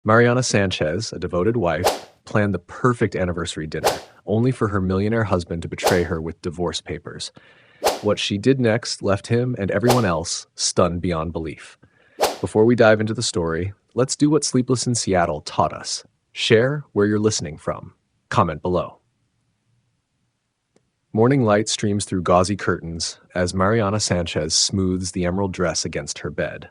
Mariana Sanchez, a devoted wife, planned the perfect anniversary dinner, only for her millionaire husband to betray her with divorce papers. What she did next left him and everyone else stunned beyond belief. Before we dive into the story, let's do what Sleepless in Seattle taught us. Share where you're listening from. Comment below. Morning light streams through gauzy curtains as Mariana Sanchez smooths the emerald dress against her bed.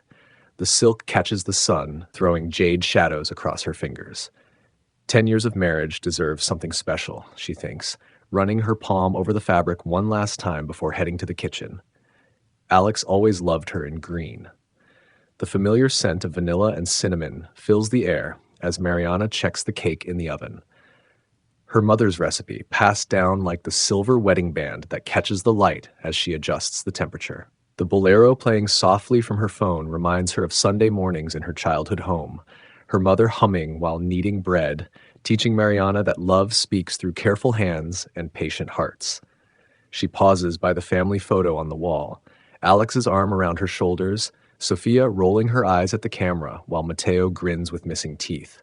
The silk catches the sun, throwing jade shadows across her fingers. 10 years of marriage deserve something special, she thinks, running her palm over the fabric one last time before heading to the kitchen. Alex always loved her in green. The familiar scent of vanilla and cinnamon fills the air as Mariana checks the cake in the oven. Her mother's recipe, passed down like the silver wedding band that catches the light as she adjusts the temperature. The bolero playing softly from her phone reminds her of Sunday mornings in her childhood home, her mother humming while kneading bread, teaching Mariana that love speaks through careful hands and patient hearts. She pauses by the family photo on the wall, Alex's arm around her shoulders, Sophia rolling her eyes at the camera while Mateo grins with missing teeth.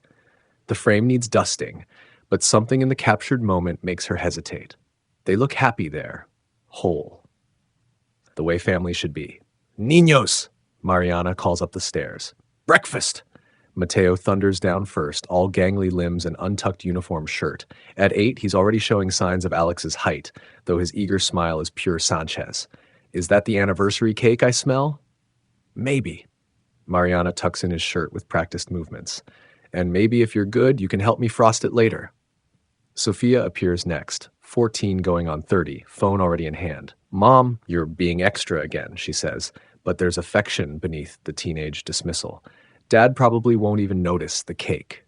The frame needs dusting, but something in the captured moment makes her hesitate. They look happy there, whole. The way family should be. Niños! Mariana calls up the stairs. Breakfast! Mateo thunders down first, all gangly limbs and untucked uniform shirt. At 8, he's already showing signs of Alex's height, though his eager smile is pure Sanchez. Is that the anniversary cake I smell? Maybe. Mariana tucks in his shirt with practiced movements. And maybe if you're good, you can help me frost it later. Sophia appears next, 14 going on 30, phone already in hand. Mom, you're being extra again, she says, but there's affection beneath the teenage dismissal. Dad probably won't even notice the cake.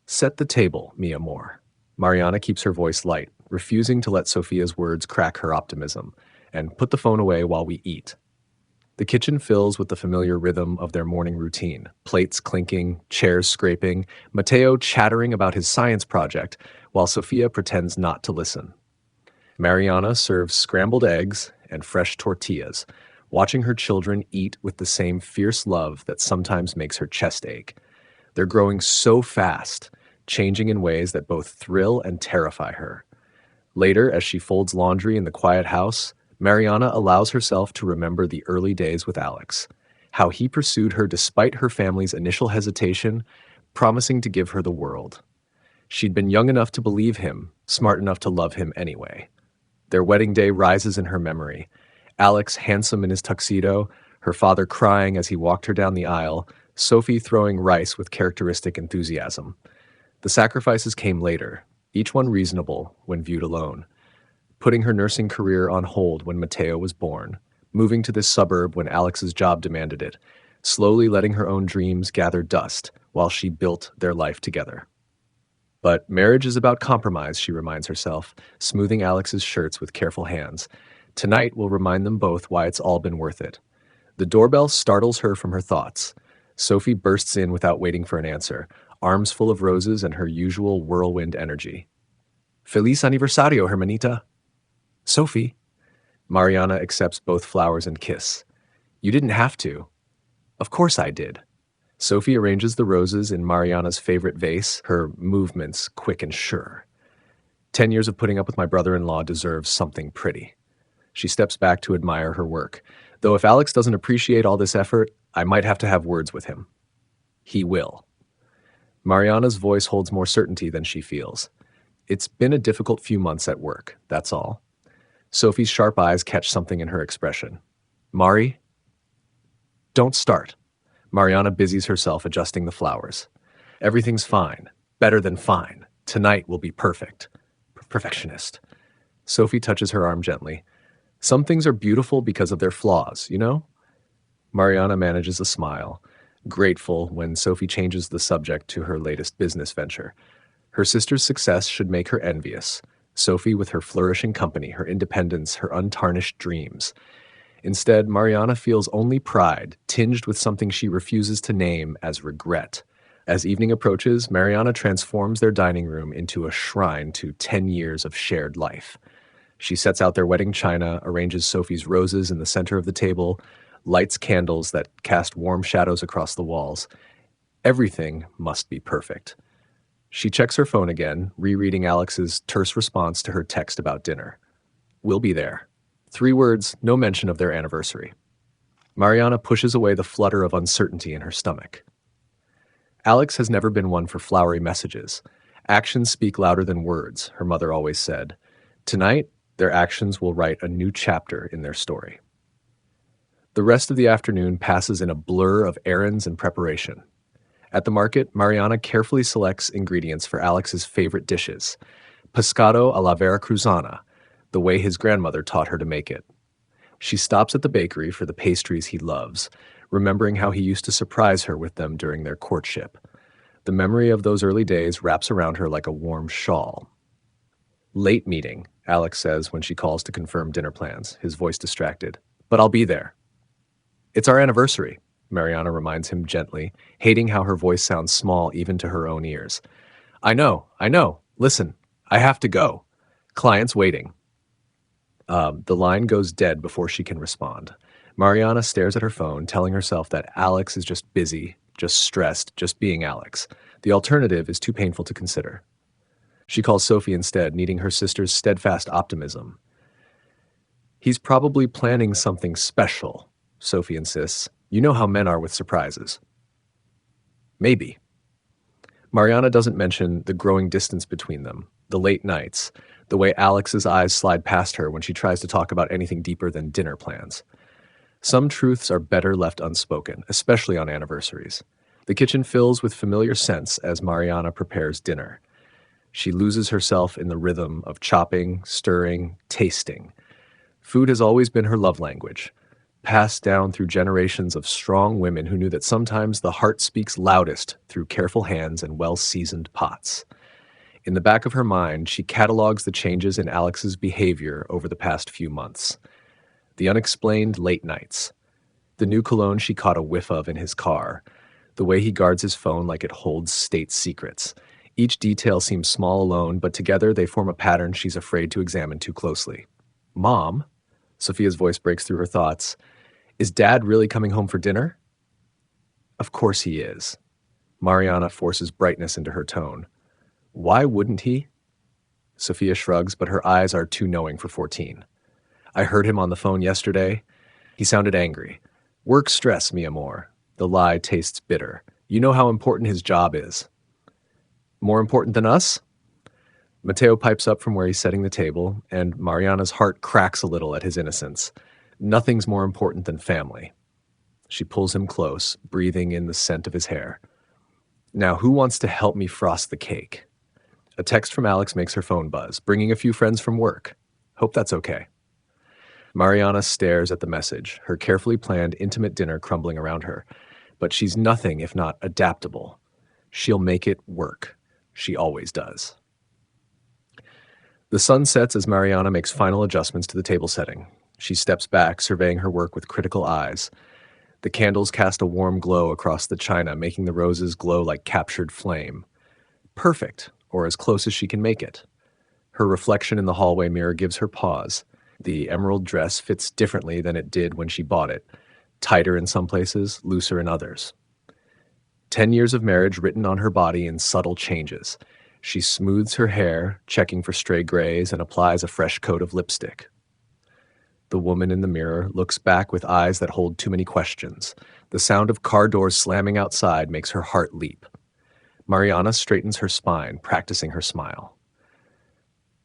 Set the table, mi amor. Mariana keeps her voice light, refusing to let Sophia's words crack her optimism, and put the phone away while we eat. The kitchen fills with the familiar rhythm of their morning routine, plates clinking, chairs scraping, Mateo chattering about his science project, while Sophia pretends not to listen. Mariana serves scrambled eggs and fresh tortillas, watching her children eat with the same fierce love that sometimes makes her chest ache. They're growing so fast, changing in ways that both thrill and terrify her. Later, as she folds laundry in the quiet house, Mariana allows herself to remember the early days with Alex, how he pursued her despite her family's initial hesitation, promising to give her the world. She'd been young enough to believe him, smart enough to love him anyway. Their wedding day rises in her memory. Alex handsome in his tuxedo, her father crying as he walked her down the aisle, Sophie throwing rice with characteristic enthusiasm. The sacrifices came later, each one reasonable when viewed alone. Putting her nursing career on hold when Mateo was born, moving to this suburb when Alex's job demanded it, slowly letting her own dreams gather dust while she built their life together. But marriage is about compromise, she reminds herself, smoothing Alex's shirts with careful hands. Tonight will remind them both why it's all been worth it. The doorbell startles her from her thoughts. Sophie bursts in without waiting for an answer, arms full of roses and her usual whirlwind energy. Feliz aniversario, hermanita. Sophie. Mariana accepts both flowers and kiss. You didn't have to. Of course I did. Sophie arranges the roses in Mariana's favorite vase, her movements quick and sure. 10 years of putting up with my brother-in-law deserves something pretty. She steps back to admire her work. Though if Alex doesn't appreciate all this effort, I might have to have words with him. He will. Mariana's voice holds more certainty than she feels. It's been a difficult few months at work, that's all. Sophie's sharp eyes catch something in her expression. Mari? Don't start. Mariana busies herself adjusting the flowers. Everything's fine. Better than fine. Tonight will be perfect. Perfectionist. Sophie touches her arm gently. Some things are beautiful because of their flaws, you know? Mariana manages a smile, grateful when Sophie changes the subject to her latest business venture. Her sister's success should make her envious. Sophie with her flourishing company, her independence, her untarnished dreams. Instead, Mariana feels only pride, tinged with something she refuses to name as regret. As evening approaches, Mariana transforms their dining room into a shrine to 10 years of shared life. She sets out their wedding china, arranges Sophie's roses in the center of the table, lights candles that cast warm shadows across the walls. Everything must be perfect. She checks her phone again, rereading Alex's terse response to her text about dinner. "We'll be there." 3 words, no mention of their anniversary. Mariana pushes away the flutter of uncertainty in her stomach. Alex has never been one for flowery messages. Actions speak louder than words, her mother always said. Tonight, their actions will write a new chapter in their story. The rest of the afternoon passes in a blur of errands and preparation. At the market, Mariana carefully selects ingredients for Alex's favorite dishes, pescado a la veracruzana, the way his grandmother taught her to make it. She stops at the bakery for the pastries he loves, remembering how he used to surprise her with them during their courtship. The memory of those early days wraps around her like a warm shawl. "Late meeting," Alex says when she calls to confirm dinner plans, his voice distracted. "But I'll be there." "It's our anniversary," Mariana reminds him gently, hating how her voice sounds small even to her own ears. I know. Listen, I have to go. Client's waiting." The line goes dead before she can respond. Mariana stares at her phone, telling herself that Alex is just busy, just stressed, just being Alex. The alternative is too painful to consider. She calls Sophie instead, needing her sister's steadfast optimism. "He's probably planning something special," Sophie insists. "You know how men are with surprises." "Maybe." Mariana doesn't mention the growing distance between them, the late nights, the way Alex's eyes slide past her when she tries to talk about anything deeper than dinner plans. Some truths are better left unspoken, especially on anniversaries. The kitchen fills with familiar scents as Mariana prepares dinner. She loses herself in the rhythm of chopping, stirring, tasting. Food has always been her love language, passed down through generations of strong women who knew that sometimes the heart speaks loudest through careful hands and well-seasoned pots. In the back of her mind, she catalogs the changes in Alex's behavior over the past few months. The unexplained late nights, the new cologne she caught a whiff of in his car, the way he guards his phone like it holds state secrets. Each detail seems small alone, but together they form a pattern she's afraid to examine too closely. "Mom?" Sophia's voice breaks through her thoughts. "Is Dad really coming home for dinner?" "Of course he is." Mariana forces brightness into her tone. "Why wouldn't he?" Sophia shrugs, but her eyes are too knowing for 14. "I heard him on the phone yesterday. He sounded angry. Work stress, mi amor." The lie tastes bitter. "You know how important his job is." "More important than us?" Mateo pipes up from where he's setting the table, and Mariana's heart cracks a little at his innocence. Nothing's more important than family. She pulls him close, breathing in the scent of his hair. "Now, who wants to help me frost the cake?" A text from Alex makes her phone buzz, bringing a few friends from work. Hope that's okay. Mariana stares at the message, her carefully planned intimate dinner crumbling around her. But she's nothing if not adaptable. She'll make it work. She always does. The sun sets as Mariana makes final adjustments to the table setting. She steps back, surveying her work with critical eyes. The candles cast a warm glow across the china, making the roses glow like captured flame. Perfect, or as close as she can make it. Her reflection in the hallway mirror gives her pause. The emerald dress fits differently than it did when she bought it. Tighter in some places, looser in others. 10 years of marriage written on her body in subtle changes. She smooths her hair, checking for stray grays, and applies a fresh coat of lipstick. The woman in the mirror looks back with eyes that hold too many questions. The sound of car doors slamming outside makes her heart leap. Mariana straightens her spine, practicing her smile.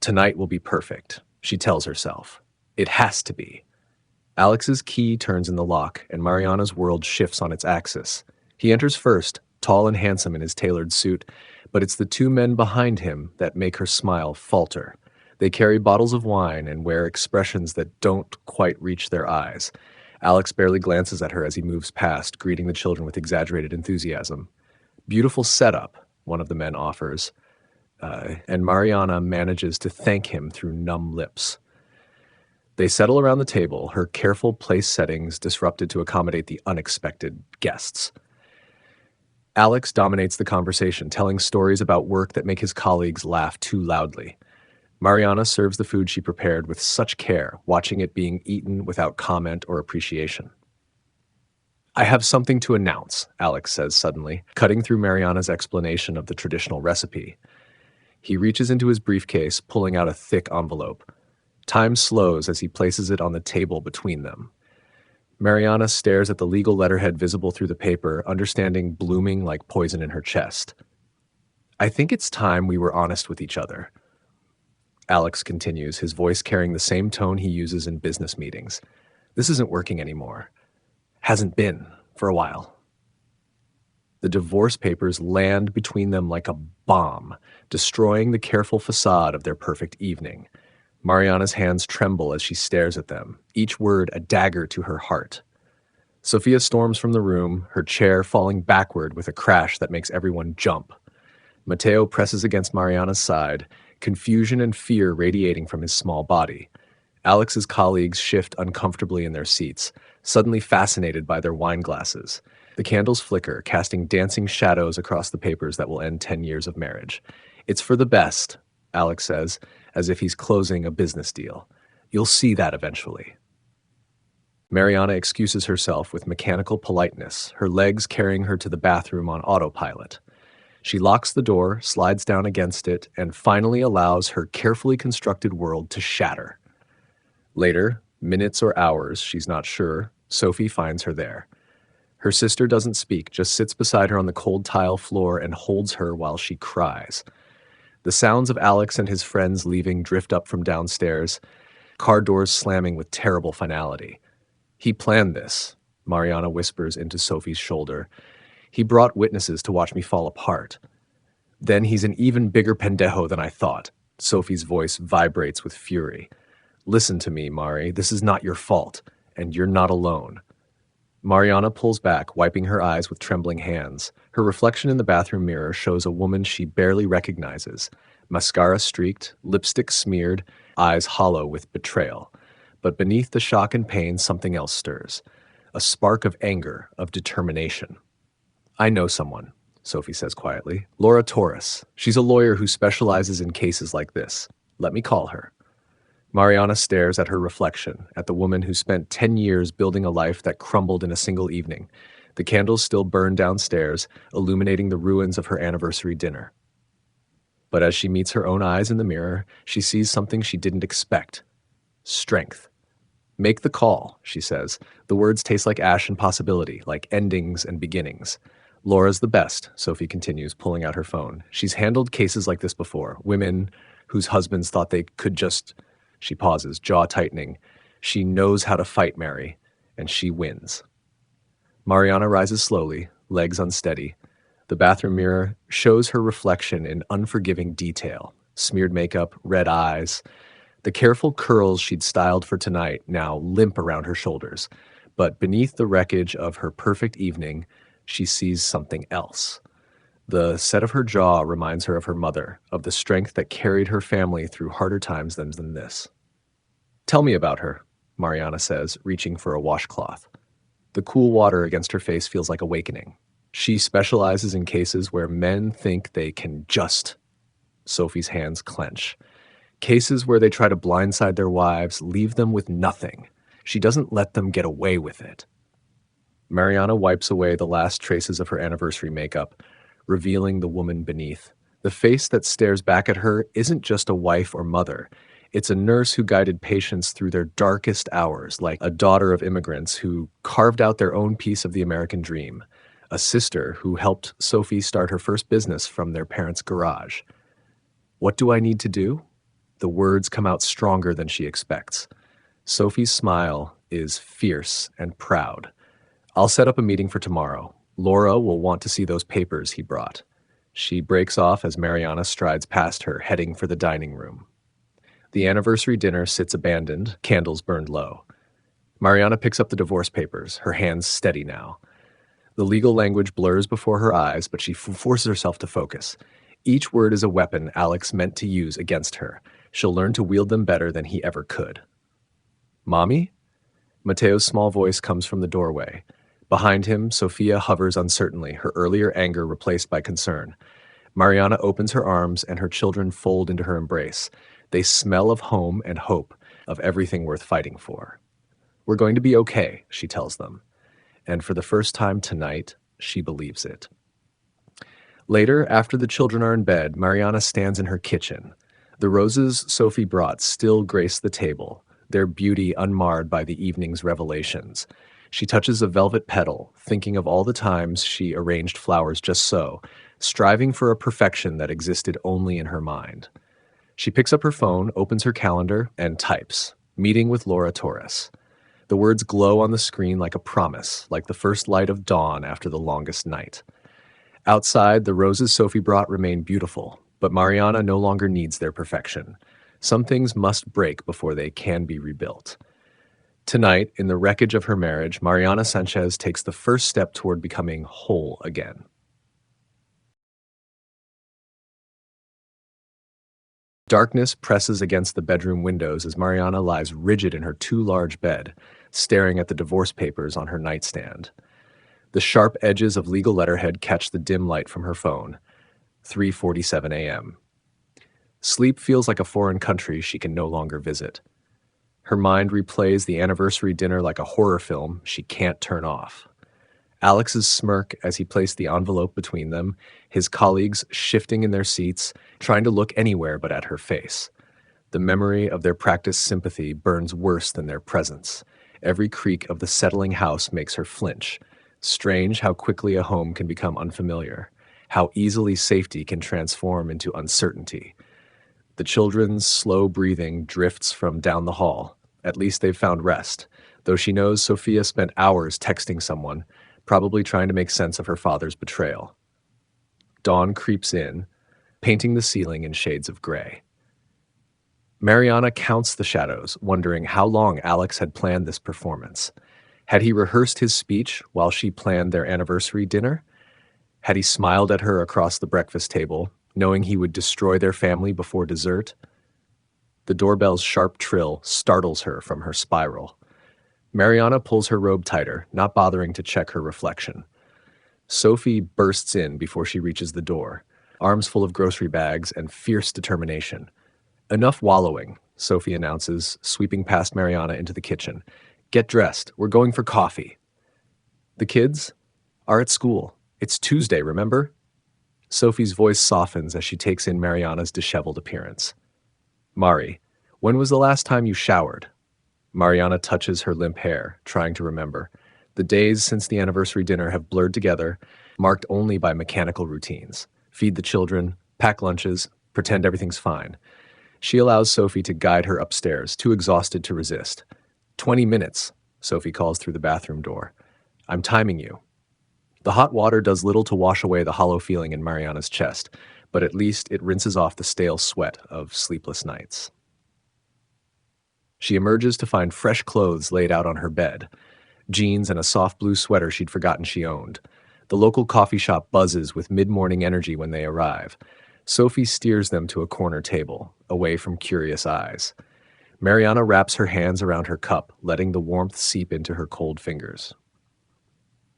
Tonight will be perfect, she tells herself. It has to be. Alex's key turns in the lock, and Mariana's world shifts on its axis. He enters first, tall and handsome in his tailored suit, but it's the 2 men behind him that make her smile falter. They carry bottles of wine and wear expressions that don't quite reach their eyes. Alex barely glances at her as he moves past, greeting the children with exaggerated enthusiasm. "Beautiful setup," one of the men offers, and Mariana manages to thank him through numb lips. They settle around the table, her careful place settings disrupted to accommodate the unexpected guests. Alex dominates the conversation, telling stories about work that make his colleagues laugh too loudly. Mariana serves the food she prepared with such care, watching it being eaten without comment or appreciation. I have something to announce, Alex says suddenly, cutting through Mariana's explanation of the traditional recipe. He reaches into his briefcase, pulling out a thick envelope. Time slows as he places it on the table between them. Mariana stares at the legal letterhead visible through the paper, understanding blooming like poison in her chest. I think it's time we were honest with each other. Alex continues, his voice carrying the same tone he uses in business meetings. This isn't working anymore. Hasn't been for a while. The divorce papers land between them like a bomb, destroying the careful facade of their perfect evening. Mariana's hands tremble as she stares at them, each word a dagger to her heart. Sophia storms from the room, her chair falling backward with a crash that makes everyone jump. Mateo presses against Mariana's side, confusion and fear radiating from his small body. Alex's colleagues shift uncomfortably in their seats, suddenly fascinated by their wine glasses. The candles flicker, casting dancing shadows across the papers that will end 10 years of marriage. It's for the best, Alex says, as if he's closing a business deal. You'll see that eventually. Mariana excuses herself with mechanical politeness, her legs carrying her to the bathroom on autopilot. She locks the door, slides down against it, and finally allows her carefully constructed world to shatter. Later, minutes or hours, she's not sure, Sophie finds her there. Her sister doesn't speak, just sits beside her on the cold tile floor and holds her while she cries. The sounds of Alex and his friends leaving drift up from downstairs, car doors slamming with terrible finality. He planned this, Mariana whispers into Sophie's shoulder. He brought witnesses to watch me fall apart. Then he's an even bigger pendejo than I thought. Sophie's voice vibrates with fury. Listen to me, Mari. This is not your fault, and you're not alone. Mariana pulls back, wiping her eyes with trembling hands. Her reflection in the bathroom mirror shows a woman she barely recognizes. Mascara streaked, lipstick smeared, eyes hollow with betrayal. But beneath the shock and pain, something else stirs. A spark of anger, of determination. I know someone, Sophie says quietly. Laura Torres. She's a lawyer who specializes in cases like this. Let me call her. Mariana stares at her reflection, at the woman who spent 10 years building a life that crumbled in a single evening. The candles still burn downstairs, illuminating the ruins of her anniversary dinner. But as she meets her own eyes in the mirror, she sees something she didn't expect. Strength. Make the call, she says. The words taste like ash and possibility, like endings and beginnings. Laura's the best, Sophie continues, pulling out her phone. She's handled cases like this before. Women whose husbands thought they could just... She pauses, jaw tightening. She knows how to fight Mary, and she wins. Mariana rises slowly, legs unsteady. The bathroom mirror shows her reflection in unforgiving detail. Smeared makeup, red eyes. The careful curls she'd styled for tonight now limp around her shoulders. But beneath the wreckage of her perfect evening, she sees something else. The set of her jaw reminds her of her mother, of the strength that carried her family through harder times than this. Tell me about her, Mariana says, reaching for a washcloth. The cool water against her face feels like awakening. She specializes in cases where men think they can just... Sophie's hands clench. Cases where they try to blindside their wives, leave them with nothing. She doesn't let them get away with it. Mariana wipes away the last traces of her anniversary makeup, revealing the woman beneath. The face that stares back at her isn't just a wife or mother. It's a nurse who guided patients through their darkest hours, like a daughter of immigrants who carved out their own piece of the American dream, a sister who helped Sophie start her first business from their parents' garage. What do I need to do? The words come out stronger than she expects. Sophie's smile is fierce and proud. I'll set up a meeting for tomorrow. Laura will want to see those papers he brought. She breaks off as Mariana strides past her, heading for the dining room. The anniversary dinner sits abandoned, candles burned low. Mariana picks up the divorce papers, her hands steady now. The legal language blurs before her eyes, but she forces herself to focus. Each word is a weapon Alex meant to use against her. She'll learn to wield them better than he ever could. Mommy? Mateo's small voice comes from the doorway. Behind him, Sophia hovers uncertainly, her earlier anger replaced by concern. Mariana opens her arms and her children fold into her embrace. They smell of home and hope, of everything worth fighting for. We're going to be okay, she tells them. and for the first time tonight, she believes it. Later, after the children are in bed, Mariana stands in her kitchen. The roses Sophie brought still grace the table, their beauty unmarred by the evening's revelations. She touches a velvet petal, thinking of all the times she arranged flowers just so, striving for a perfection that existed only in her mind. She picks up her phone, opens her calendar, and types, "Meeting with Laura Torres." The words glow on the screen like a promise, like the first light of dawn after the longest night. Outside, the roses Sophie brought remain beautiful, but Mariana no longer needs their perfection. Some things must break before they can be rebuilt. Tonight, in the wreckage of her marriage, Mariana Sanchez takes the first step toward becoming whole again. Darkness presses against the bedroom windows as Mariana lies rigid in her too large bed, staring at the divorce papers on her nightstand. The sharp edges of legal letterhead catch the dim light from her phone. 3:47 a.m. Sleep feels like a foreign country she can no longer visit. Her mind replays the anniversary dinner like a horror film she can't turn off. Alex's smirk as he placed the envelope between them, his colleagues shifting in their seats, trying to look anywhere but at her face. The memory of their practiced sympathy burns worse than their presence. Every creak of the settling house makes her flinch. Strange how quickly a home can become unfamiliar, how easily safety can transform into uncertainty. The children's slow breathing drifts from down the hall. At least they've found rest, though she knows Sophia spent hours texting someone, probably trying to make sense of her father's betrayal. Dawn creeps in, painting the ceiling in shades of gray. Mariana counts the shadows, wondering how long Alex had planned this performance. Had he rehearsed his speech while she planned their anniversary dinner? Had he smiled at her across the breakfast table, knowing he would destroy their family before dessert? The doorbell's sharp trill startles her from her spiral. Mariana pulls her robe tighter, not bothering to check her reflection. Sophie bursts in before she reaches the door, arms full of grocery bags and fierce determination. "Enough wallowing," Sophie announces, sweeping past Mariana into the kitchen. "Get dressed. We're going for coffee." "The kids are at school. It's Tuesday, remember?" Sophie's voice softens as she takes in Mariana's disheveled appearance. "Mari, when was the last time you showered?" Mariana touches her limp hair, trying to remember. The days since the anniversary dinner have blurred together, marked only by mechanical routines. Feed the children, pack lunches, pretend everything's fine. She allows Sophie to guide her upstairs, too exhausted to resist. 20 minutes, Sophie calls through the bathroom door. "I'm timing you." The hot water does little to wash away the hollow feeling in Mariana's chest, but at least it rinses off the stale sweat of sleepless nights. She emerges to find fresh clothes laid out on her bed, jeans and a soft blue sweater she'd forgotten she owned. The local coffee shop buzzes with mid-morning energy when they arrive. Sophie steers them to a corner table, away from curious eyes. Mariana wraps her hands around her cup, letting the warmth seep into her cold fingers.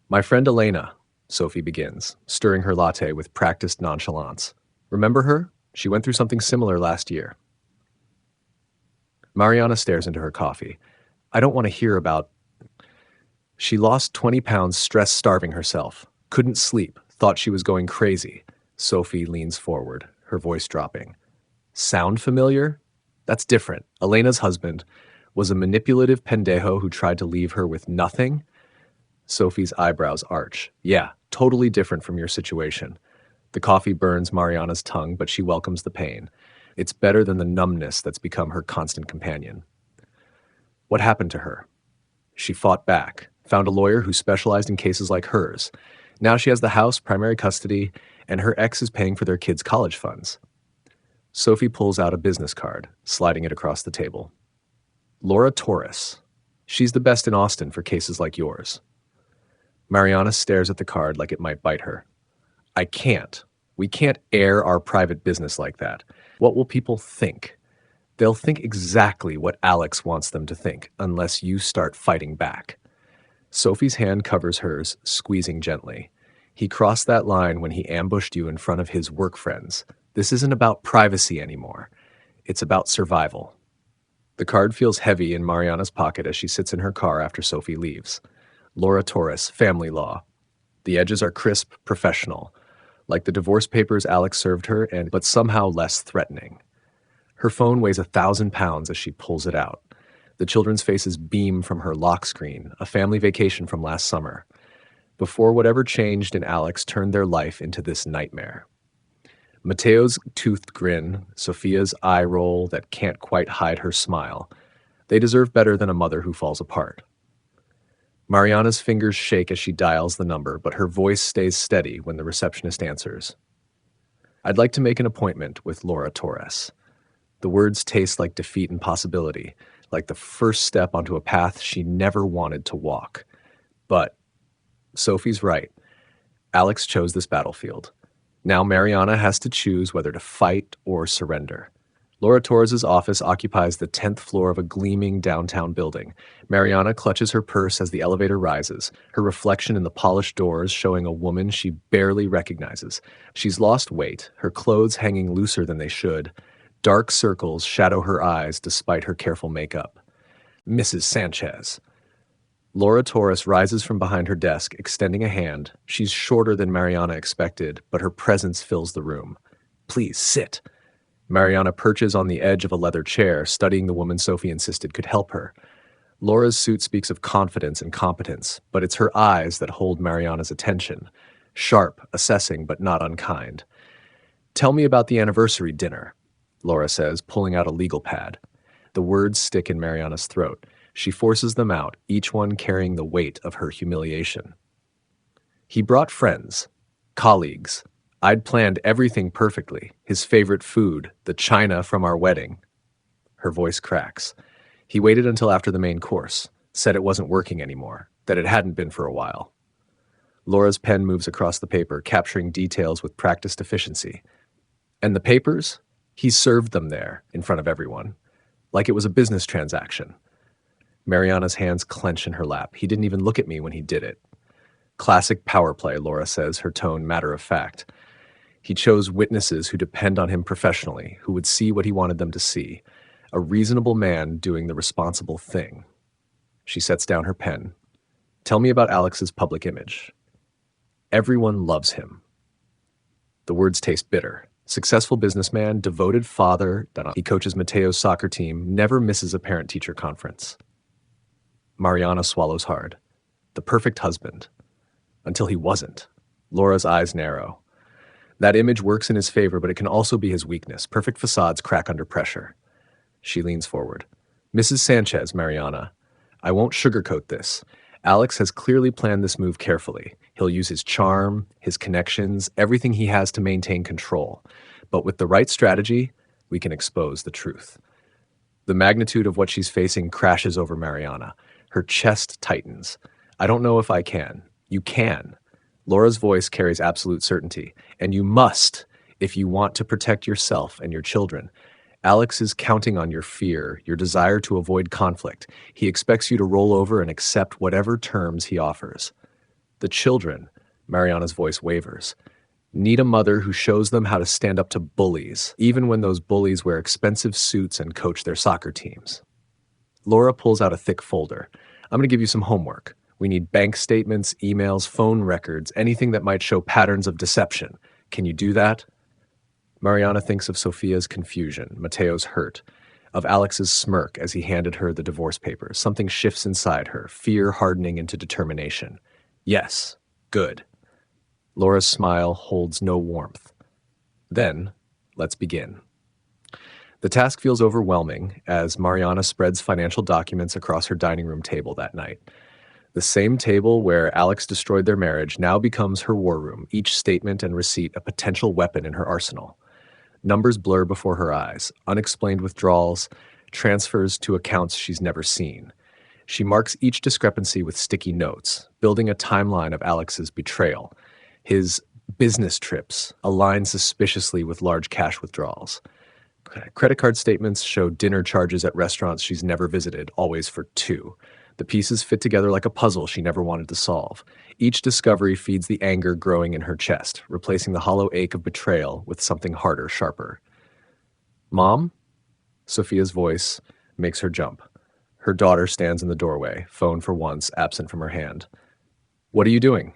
"My friend Elena," Sophie begins, stirring her latte with practiced nonchalance. "Remember her? She went through something similar last year." Mariana stares into her coffee. "I don't want to hear about..." "She lost 20 pounds stress-starving herself. Couldn't sleep. Thought she was going crazy." Sophie leans forward, her voice dropping. "Sound familiar? That's different. Elena's husband was a manipulative pendejo who tried to leave her with nothing?" Sophie's eyebrows arch. "Yeah, totally different from your situation." The coffee burns Mariana's tongue, but she welcomes the pain. It's better than the numbness that's become her constant companion. "What happened to her?" "She fought back, found a lawyer who specialized in cases like hers. Now she has the house, primary custody, and her ex is paying for their kids' college funds." Sophie pulls out a business card, sliding it across the table. "Laura Torres. She's the best in Austin for cases like yours." Mariana stares at the card like it might bite her. "I can't. We can't air our private business like that. What will people think? They'll think exactly what Alex wants them to think, unless you start fighting back." Sophie's hand covers hers, squeezing gently. "He crossed that line when he ambushed you in front of his work friends. This isn't about privacy anymore. It's about survival." The card feels heavy in Mariana's pocket as she sits in her car after Sophie leaves. Laura Torres, family law. The edges are crisp, professional, like the divorce papers Alex served her, but somehow less threatening. Her phone weighs 1,000 pounds as she pulls it out. The children's faces beam from her lock screen, a family vacation from last summer, before whatever changed in Alex turned their life into this nightmare. Mateo's toothed grin, Sophia's eye roll that can't quite hide her smile. They deserve better than a mother who falls apart. Mariana's fingers shake as she dials the number, but her voice stays steady when the receptionist answers. I'd like to make an appointment with Laura Torres. The words taste like defeat and possibility, like the first step onto a path she never wanted to walk. But Sophie's right. Alex chose this battlefield. Now Mariana has to choose whether to fight or surrender. Laura Torres' office occupies the 10th floor of a gleaming downtown building. Mariana clutches her purse as the elevator rises, her reflection in the polished doors showing a woman she barely recognizes. She's lost weight, her clothes hanging looser than they should. Dark circles shadow her eyes despite her careful makeup. Mrs. Sanchez. Laura Torres rises from behind her desk, extending a hand. She's shorter than Mariana expected, but her presence fills the room. Please sit. Mariana perches on the edge of a leather chair, studying the woman Sophie insisted could help her. Laura's suit speaks of confidence and competence, but it's her eyes that hold Mariana's attention. Sharp, assessing, but not unkind. Tell me about the anniversary dinner, Laura says, pulling out a legal pad. The words stick in Mariana's throat. She forces them out, each one carrying the weight of her humiliation. He brought friends, colleagues. I'd planned everything perfectly. His favorite food, the china from our wedding. Her voice cracks. He waited until after the main course, said it wasn't working anymore, that it hadn't been for a while. Laura's pen moves across the paper, capturing details with practiced efficiency. And the papers? He served them there, in front of everyone, like it was a business transaction. Mariana's hands clench in her lap. He didn't even look at me when he did it. Classic power play, Laura says, her tone matter of fact. He chose witnesses who depend on him professionally, who would see what he wanted them to see. A reasonable man doing the responsible thing. She sets down her pen. Tell me about Alex's public image. Everyone loves him. The words taste bitter. Successful businessman, devoted father, he coaches Mateo's soccer team, never misses a parent-teacher conference. Mariana swallows hard. The perfect husband. Until he wasn't. Laura's eyes narrow. That image works in his favor, but it can also be his weakness. Perfect facades crack under pressure. She leans forward. Mrs. Sanchez, Mariana, I won't sugarcoat this. Alex has clearly planned this move carefully. He'll use his charm, his connections, everything he has to maintain control. But with the right strategy, we can expose the truth. The magnitude of what she's facing crashes over Mariana. Her chest tightens. I don't know if I can. You can. Laura's voice carries absolute certainty. And you must, if you want to protect yourself and your children. Alex is counting on your fear, your desire to avoid conflict. He expects you to roll over and accept whatever terms he offers. The children, Mariana's voice wavers, need a mother who shows them how to stand up to bullies, even when those bullies wear expensive suits and coach their soccer teams. Laura pulls out a thick folder. I'm going to give you some homework. We need bank statements, emails, phone records, anything that might show patterns of deception. Can you do that? Mariana thinks of Sophia's confusion, Mateo's hurt, of Alex's smirk as he handed her the divorce papers. Something shifts inside her, fear hardening into determination. Yes, good. Laura's smile holds no warmth. Then, let's begin. The task feels overwhelming as Mariana spreads financial documents across her dining room table that night. The same table where Alex destroyed their marriage now becomes her war room, each statement and receipt a potential weapon in her arsenal. Numbers blur before her eyes, unexplained withdrawals, transfers to accounts she's never seen. She marks each discrepancy with sticky notes, building a timeline of Alex's betrayal. His business trips align suspiciously with large cash withdrawals. Credit card statements show dinner charges at restaurants she's never visited, always for two. The pieces fit together like a puzzle she never wanted to solve. Each discovery feeds the anger growing in her chest, replacing the hollow ache of betrayal with something harder, sharper. Mom? Sophia's voice makes her jump. Her daughter stands in the doorway, phone for once absent from her hand. What are you doing?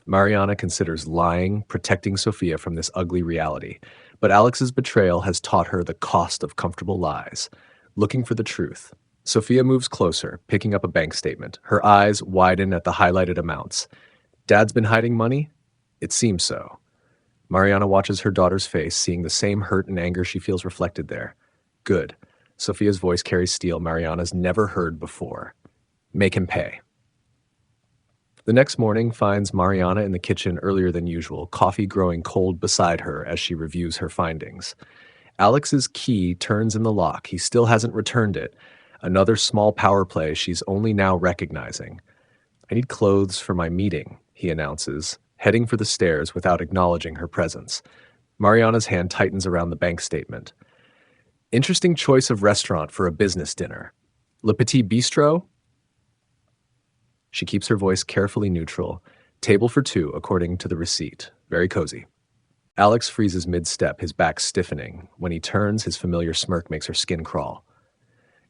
Mariana considers lying, protecting Sophia from this ugly reality. But Alex's betrayal has taught her the cost of comfortable lies, looking for the truth. Sophia moves closer, picking up a bank statement. Her eyes widen at the highlighted amounts. Dad's been hiding money? It seems so. Mariana watches her daughter's face, seeing the same hurt and anger she feels reflected there. Good. Sophia's voice carries steel Mariana's never heard before. Make him pay. The next morning finds Mariana in the kitchen earlier than usual, coffee growing cold beside her as she reviews her findings. Alex's key turns in the lock. He still hasn't returned it. Another small power play she's only now recognizing. I need clothes for my meeting, he announces, heading for the stairs without acknowledging her presence. Mariana's hand tightens around the bank statement. Interesting choice of restaurant for a business dinner. Le Petit Bistro? She keeps her voice carefully neutral. Table for two, according to the receipt. Very cozy. Alex freezes mid-step, his back stiffening. When he turns, his familiar smirk makes her skin crawl.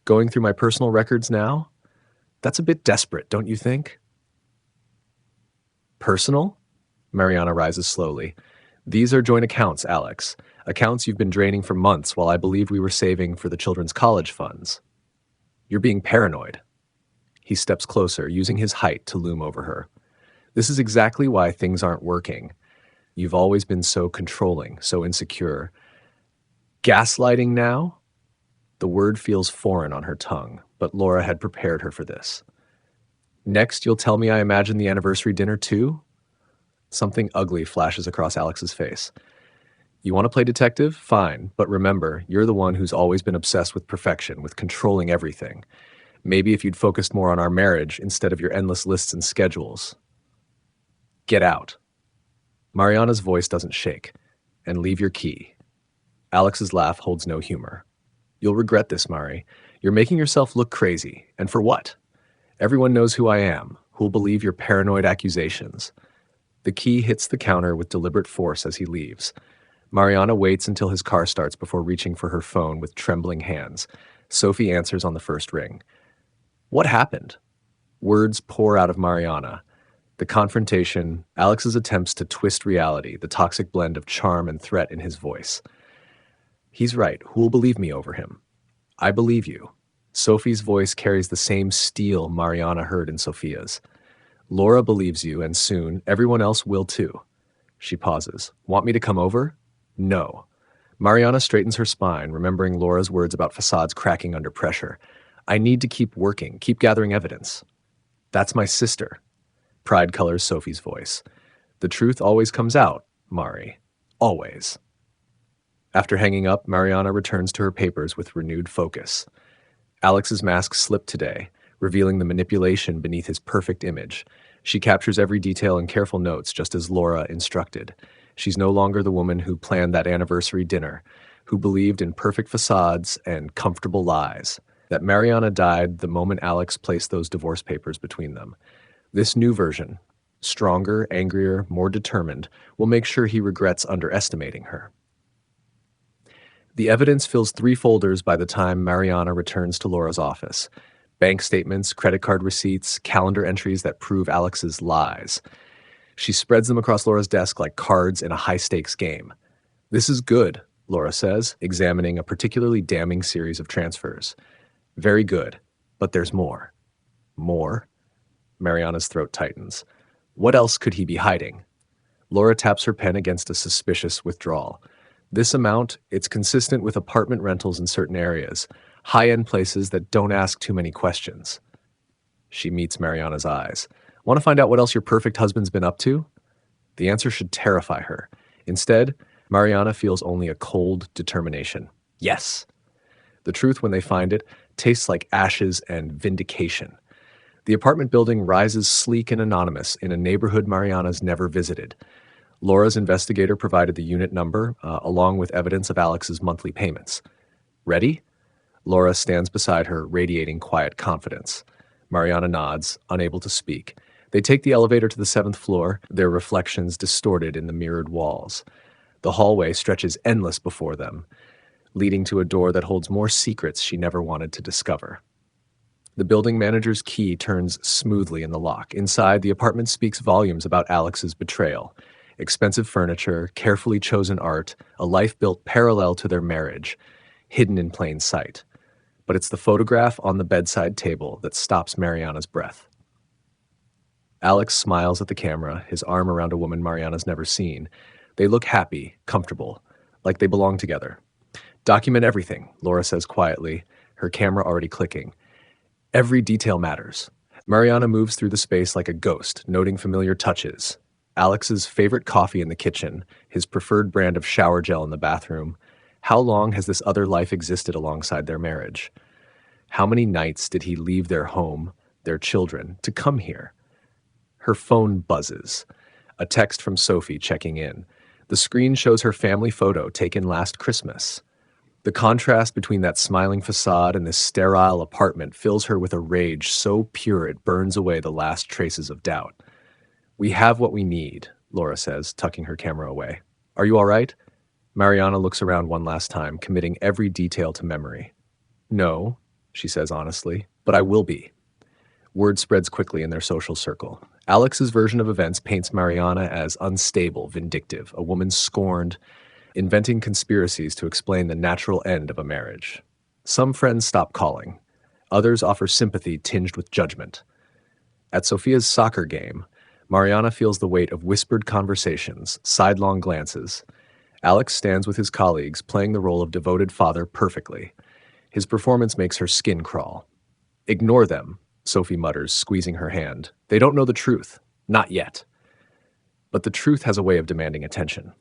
Going through my personal records now? That's a bit desperate, don't you think? Personal? Mariana rises slowly. These are joint accounts, Alex. Accounts you've been draining for months while I believed we were saving for the children's college funds. You're being paranoid. He steps closer, using his height to loom over her. This is exactly why things aren't working. You've always been so controlling, so insecure. Gaslighting now? The word feels foreign on her tongue, but Laura had prepared her for this. Next, you'll tell me I imagined the anniversary dinner too? Something ugly flashes across Alex's face. You want to play detective? Fine, but remember, you're the one who's always been obsessed with perfection, with controlling everything. Maybe if you'd focused more on our marriage instead of your endless lists and schedules. Get out. Mariana's voice doesn't shake. And leave your key. Alex's laugh holds no humor. You'll regret this, Mari. You're making yourself look crazy. And for what? Everyone knows who I am, who'll believe your paranoid accusations. The key hits the counter with deliberate force as he leaves. Mariana waits until his car starts before reaching for her phone with trembling hands. Sophie answers on the first ring. What happened? Words pour out of Mariana. The confrontation, Alex's attempts to twist reality, the toxic blend of charm and threat in his voice. He's right. Who'll believe me over him? I believe you. Sophie's voice carries the same steel Mariana heard in Sophia's. Laura believes you, and soon everyone else will too. She pauses. Want me to come over? No. Mariana straightens her spine, remembering Laura's words about facades cracking under pressure. I need to keep working, keep gathering evidence. That's my sister. Pride colors Sophie's voice. The truth always comes out, Mari. Always. After hanging up, Mariana returns to her papers with renewed focus. Alex's mask slipped today, revealing the manipulation beneath his perfect image. She captures every detail in careful notes, just as Laura instructed. She's no longer the woman who planned that anniversary dinner, who believed in perfect facades and comfortable lies. That Mariana died the moment Alex placed those divorce papers between them. This new version, stronger, angrier, more determined, will make sure he regrets underestimating her. The evidence fills 3 folders by the time Mariana returns to Laura's office. Bank statements, credit card receipts, calendar entries that prove Alex's lies. She spreads them across Laura's desk like cards in a high-stakes game. This is good, Laura says, examining a particularly damning series of transfers. Very good, but there's more. More? Mariana's throat tightens. What else could he be hiding? Laura taps her pen against a suspicious withdrawal. This amount, it's consistent with apartment rentals in certain areas, high-end places that don't ask too many questions. She meets Mariana's eyes. Want to find out what else your perfect husband's been up to? The answer should terrify her. Instead, Mariana feels only a cold determination. Yes. The truth, when they find it, tastes like ashes and vindication. The apartment building rises sleek and anonymous in a neighborhood Mariana's never visited. Laura's investigator provided the unit number, along with evidence of Alex's monthly payments. Ready? Laura stands beside her, radiating quiet confidence. Mariana nods, unable to speak. They take the elevator to the 7th floor, their reflections distorted in the mirrored walls. The hallway stretches endless before them, leading to a door that holds more secrets she never wanted to discover. The building manager's key turns smoothly in the lock. Inside, the apartment speaks volumes about Alex's betrayal. Expensive furniture, carefully chosen art, a life built parallel to their marriage, hidden in plain sight. But it's the photograph on the bedside table that stops Mariana's breath. Alex smiles at the camera, his arm around a woman Mariana's never seen. They look happy, comfortable, like they belong together. "Document everything," Laura says quietly, her camera already clicking. "Every detail matters." Mariana moves through the space like a ghost, noting familiar touches. Alex's favorite coffee in the kitchen, his preferred brand of shower gel in the bathroom. How long has this other life existed alongside their marriage? How many nights did he leave their home, their children, to come here? Her phone buzzes. A text from Sophie checking in. The screen shows her family photo taken last Christmas. The contrast between that smiling facade and this sterile apartment fills her with a rage so pure it burns away the last traces of doubt. "We have what we need," Laura says, tucking her camera away. "Are you all right?" Mariana looks around one last time, committing every detail to memory. "No," she says honestly, "but I will be." Word spreads quickly in their social circle. Alex's version of events paints Mariana as unstable, vindictive, a woman scorned, inventing conspiracies to explain the natural end of a marriage. Some friends stop calling. Others offer sympathy tinged with judgment. At Sophia's soccer game, Mariana feels the weight of whispered conversations, sidelong glances. Alex stands with his colleagues, playing the role of devoted father perfectly. His performance makes her skin crawl. "Ignore them," Sophie mutters, squeezing her hand. "They don't know the truth. Not yet." But the truth has a way of demanding attention.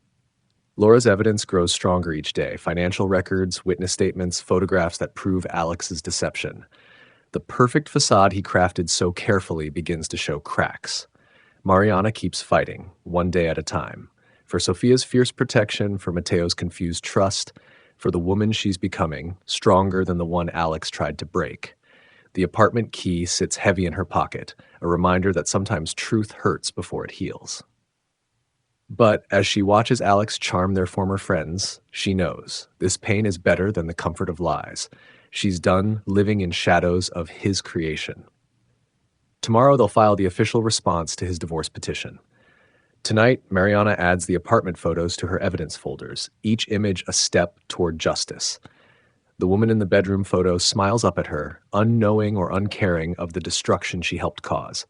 Laura's evidence grows stronger each day. Financial records, witness statements, photographs that prove Alex's deception. The perfect facade he crafted so carefully begins to show cracks. Mariana keeps fighting, one day at a time. For Sophia's fierce protection, for Mateo's confused trust, for the woman she's becoming, stronger than the one Alex tried to break. The apartment key sits heavy in her pocket, a reminder that sometimes truth hurts before it heals. But as she watches Alex charm their former friends, she knows this pain is better than the comfort of lies. She's done living in shadows of his creation. Tomorrow they'll file the official response to his divorce petition. Tonight, Mariana adds the apartment photos to her evidence folders, each image a step toward justice. The woman in the bedroom photo smiles up at her, unknowing or uncaring of the destruction she helped cause.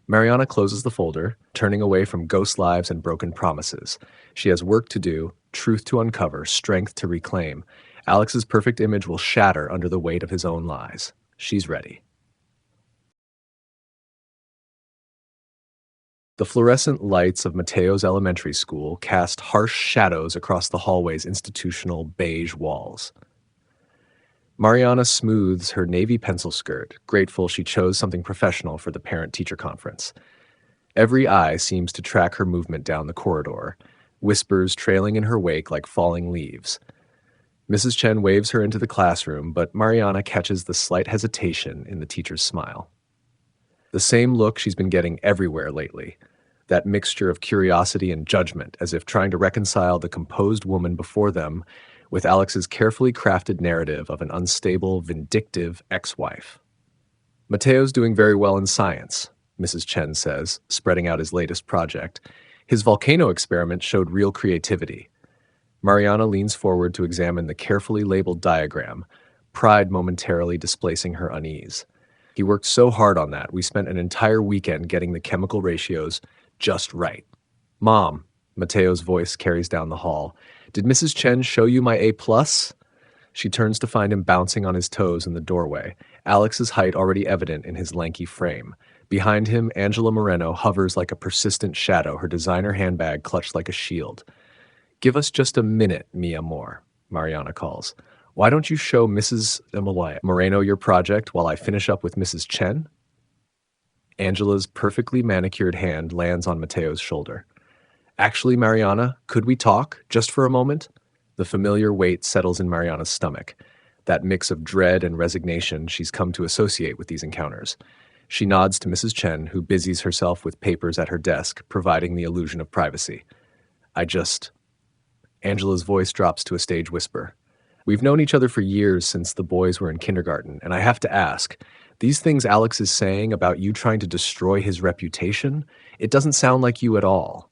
Mariana closes the folder, turning away from ghost lives and broken promises. She has work to do, truth to uncover, strength to reclaim. Alex's perfect image will shatter under the weight of his own lies. She's ready. The fluorescent lights of Mateo's elementary school cast harsh shadows across the hallway's institutional beige walls. Mariana smooths her navy pencil skirt, grateful she chose something professional for the parent-teacher conference. Every eye seems to track her movement down the corridor, whispers trailing in her wake like falling leaves. Mrs. Chen waves her into the classroom, but Mariana catches the slight hesitation in the teacher's smile. The same look she's been getting everywhere lately, that mixture of curiosity and judgment, as if trying to reconcile the composed woman before them with Alex's carefully crafted narrative of an unstable, vindictive ex-wife. "Mateo's doing very well in science," Mrs. Chen says, spreading out his latest project. "His volcano experiment showed real creativity." Mariana leans forward to examine the carefully labeled diagram, pride momentarily displacing her unease. "He worked so hard on that, we spent an entire weekend getting the chemical ratios just right." "Mom," Mateo's voice carries down the hall, "did Mrs. Chen show you my A+?" She turns to find him bouncing on his toes in the doorway, Alex's height already evident in his lanky frame. Behind him, Angela Moreno hovers like a persistent shadow, her designer handbag clutched like a shield. "Give us just a minute, mi amor," Mariana calls. "Why don't you show Mrs. Moreno your project while I finish up with Mrs. Chen?" Angela's perfectly manicured hand lands on Mateo's shoulder. "Actually, Mariana, could we talk, just for a moment?" The familiar weight settles in Mariana's stomach, that mix of dread and resignation she's come to associate with these encounters. She nods to Mrs. Chen, who busies herself with papers at her desk, providing the illusion of privacy. Angela's voice drops to a stage whisper. "We've known each other for years since the boys were in kindergarten, and I have to ask, These things Alex is saying about you trying to destroy his reputation, it doesn't sound like you at all.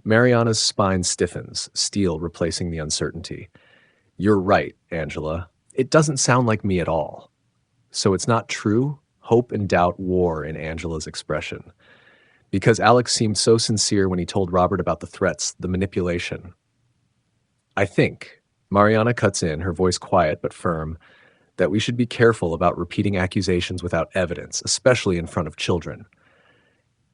Mariana's spine stiffens, steel replacing the uncertainty. You're right, Angela. It doesn't sound like me at all. So it's not true? Hope and doubt war in Angela's expression. Because Alex seemed so sincere when he told Robert about the threats, the manipulation. I think, Mariana cuts in, her voice quiet but firm, that we should be careful about repeating accusations without evidence, especially in front of children.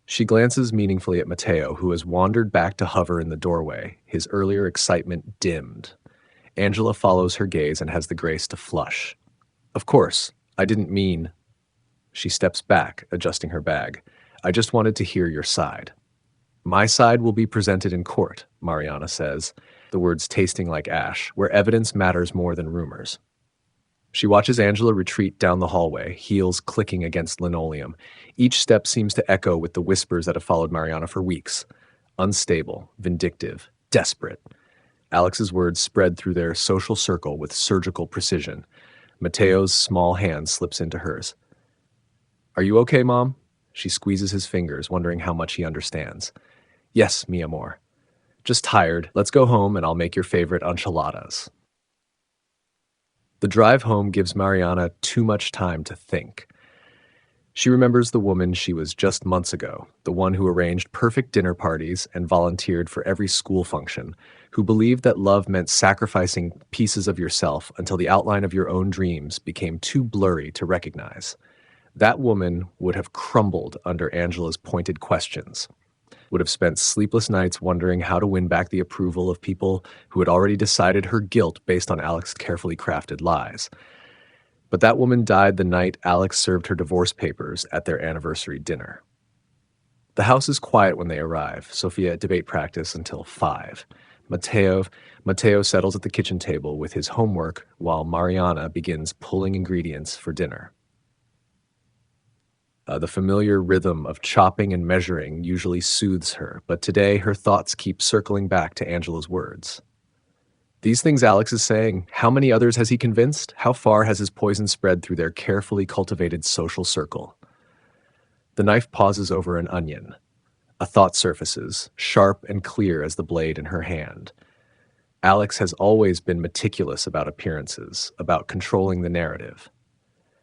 She glances meaningfully at Mateo, who has wandered back to hover in the doorway, his earlier excitement dimmed. Angela follows her gaze and has the grace to flush. Of course, I didn't mean... She steps back, adjusting her bag. I just wanted to hear your side. My side will be presented in court, Mariana says, the words tasting like ash, where evidence matters more than rumors. She watches Angela retreat down the hallway, heels clicking against linoleum. Each step seems to echo with the whispers that have followed Mariana for weeks. Unstable, vindictive, desperate. Alex's words spread through their social circle with surgical precision. Mateo's small hand slips into hers. Are you okay, Mom? She squeezes his fingers, wondering how much he understands. Yes, mi amor. Just tired. Let's go home and I'll make your favorite enchiladas. The drive home gives Mariana too much time to think. She remembers the woman she was just months ago, the one who arranged perfect dinner parties and volunteered for every school function, who believed that love meant sacrificing pieces of yourself until the outline of your own dreams became too blurry to recognize. That woman would have crumbled under Angela's pointed questions, would have spent sleepless nights wondering how to win back the approval of people who had already decided her guilt based on Alex's carefully crafted lies. But that woman died the night Alex served her divorce papers at their anniversary dinner. The house is quiet when they arrive, Sophia at debate practice until 5. Mateo settles at the kitchen table with his homework while Mariana begins pulling ingredients for dinner. The familiar rhythm of chopping and measuring usually soothes her, but today her thoughts keep circling back to Angela's words. These things Alex is saying, how many others has he convinced? How far has his poison spread through their carefully cultivated social circle? The knife pauses over an onion. A thought surfaces, sharp and clear as the blade in her hand. Alex has always been meticulous about appearances, about controlling the narrative.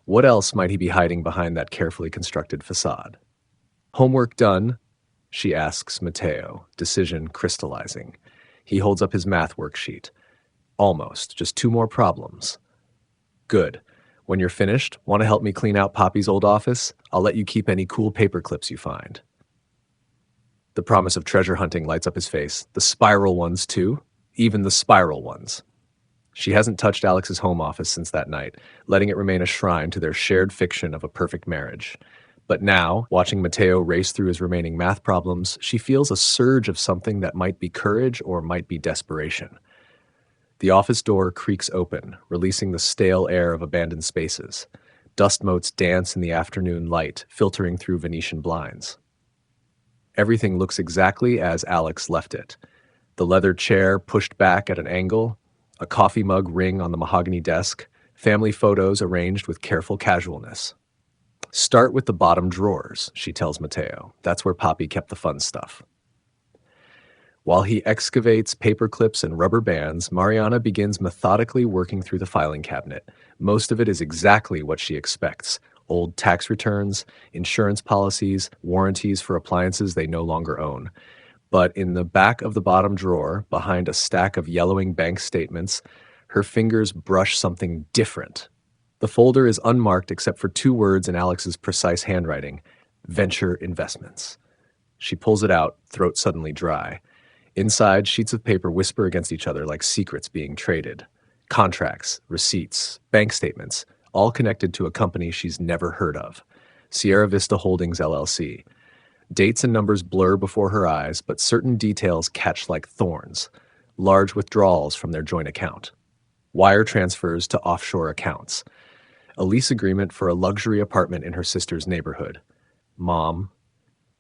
What else might he be hiding behind that carefully constructed facade? Homework done? She asks Mateo, decision crystallizing. He holds up his math worksheet. Almost, just 2 more problems. Good. When you're finished, want to help me clean out Poppy's old office? I'll let you keep any cool paper clips you find. The promise of treasure hunting lights up his face. The spiral ones, too? Even the spiral ones. She hasn't touched Alex's home office since that night, letting it remain a shrine to their shared fiction of a perfect marriage. But now, watching Mateo race through his remaining math problems, she feels a surge of something that might be courage or might be desperation. The office door creaks open, releasing the stale air of abandoned spaces. Dust motes dance in the afternoon light, filtering through Venetian blinds. Everything looks exactly as Alex left it. The leather chair pushed back at an angle, a coffee mug ring on the mahogany desk, family photos arranged with careful casualness. Start with the bottom drawers, she tells Mateo. That's where Poppy kept the fun stuff. While he excavates paper clips and rubber bands, Mariana begins methodically working through the filing cabinet. Most of it is exactly what she expects. Old tax returns, insurance policies, warranties for appliances they no longer own. But in the back of the bottom drawer, behind a stack of yellowing bank statements, her fingers brush something different. The folder is unmarked except for 2 words in Alex's precise handwriting: venture investments. She pulls it out, throat suddenly dry. Inside, sheets of paper whisper against each other like secrets being traded. Contracts, receipts, bank statements, all connected to a company she's never heard of. Sierra Vista Holdings, LLC. Dates and numbers blur before her eyes, but certain details catch like thorns. Large withdrawals from their joint account. Wire transfers to offshore accounts. A lease agreement for a luxury apartment in her sister's neighborhood. Mom.